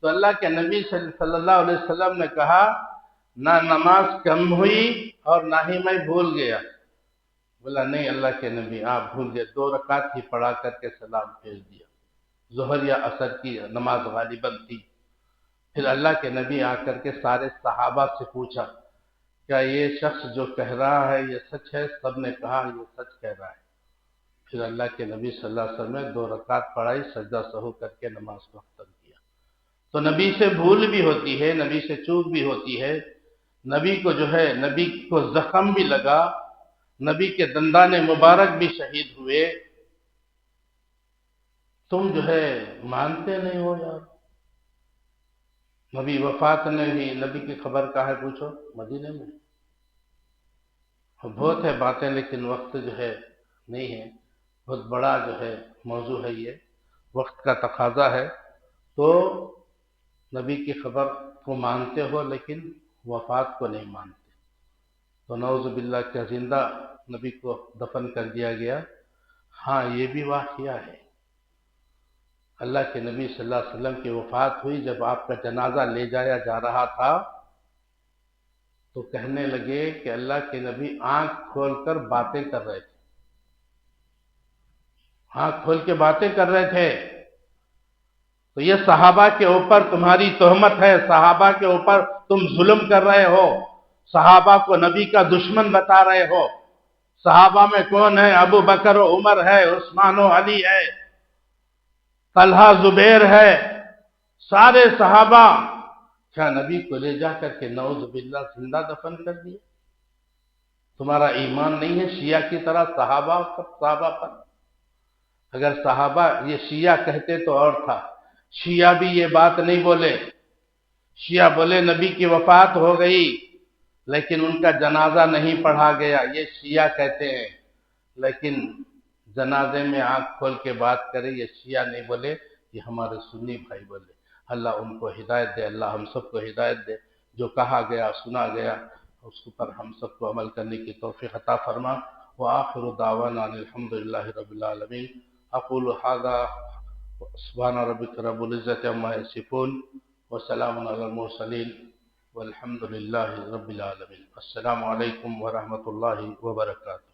تو اللہ کے نبی صلی اللہ علیہ وسلم نے کہا نہ نماز کم ہوئی اور نہ ہی میں بھول گیا۔ بولا نہیں اللہ کے نبی آپ بھول گئے، 2 رکعت ہی پڑھا کر کے سلام پھیر دیا، ظہر یا عصر کی نماز غالباً تھی۔ پھر اللہ کے نبی آ کر کے سارے صحابہ سے پوچھا کیا یہ شخص جو کہہ رہا ہے یہ سچ ہے؟ سب نے کہا یہ سچ کہہ رہا ہے۔ پھر اللہ کے نبی صلی اللہ علیہ وسلم نے 2 رکعت پڑھائی، سجدہ سہو کر کے نماز کو ختم کیا۔ تو نبی سے بھول بھی ہوتی ہے، نبی سے چوک بھی ہوتی ہے، نبی کو جو ہے نبی کو زخم بھی لگا، نبی کے دندان مبارک بھی شہید ہوئے، تم جو ہے مانتے نہیں ہو یار۔ نبی وفات نہیں ہوئی، نبی کی خبر کہاں ہے پوچھو؟ مدینے میں۔ بہت ہے باتیں لیکن وقت جو ہے نہیں ہے، بہت بڑا جو ہے موضوع ہے، یہ وقت کا تقاضا ہے۔ تو نبی کی خبر کو مانتے ہو لیکن وفات کو نہیں مانتے، تو نعوذ باللہ کیا زندہ نبی کو دفن کر دیا گیا؟ ہاں یہ بھی واقعہ ہے، اللہ کے نبی صلی اللہ علیہ وسلم کی وفات ہوئی، جب آپ کا جنازہ لے جایا جا رہا تھا تو کہنے لگے کہ اللہ کے نبی آنکھ کھول کر باتیں کر رہے تھے، آنکھ کھول کے باتیں کر رہے تھے۔ تو یہ صحابہ کے اوپر تمہاری تہمت ہے، صحابہ کے اوپر تم ظلم کر رہے ہو، صحابہ کو نبی کا دشمن بتا رہے ہو۔ صحابہ میں کون ہے؟ ابو بکر و عمر ہے، عثمان و علی ہے، طلحہ زبیر ہے، سارے صحابہ۔ کیا نبی کو لے جا کر کے نعوذ باللہ زندہ دفن کر دیا؟ تمہارا ایمان نہیں ہے شیعہ کی طرح صحابہ پر؟ اگر صحابہ یہ شیعہ کہتے تو اور تھا، شیعہ بھی یہ بات نہیں بولے۔ شیعہ بولے نبی کی وفات ہو گئی لیکن ان کا جنازہ نہیں پڑھا گیا، یہ شیعہ کہتے ہیں۔ لیکن جنازے میں آنکھ کھول کے بات کرے یہ شیعہ نہیں بولے، یہ ہمارے سنی بھائی بولے۔ اللہ ان کو ہدایت دے، اللہ ہم سب کو ہدایت دے، جو کہا گیا سنا گیا اس پر ہم سب کو عمل کرنے کی توفیق عطا فرما۔ وآخر دعوانا ان الحمدللہ رب العالمین۔ اقول هذا سبحان ربک رب العزت عما یصفون وسلام علی المرسلین والحمد للہ رب العالمین۔ السلام علیکم ورحمۃ اللہ وبرکاتہ۔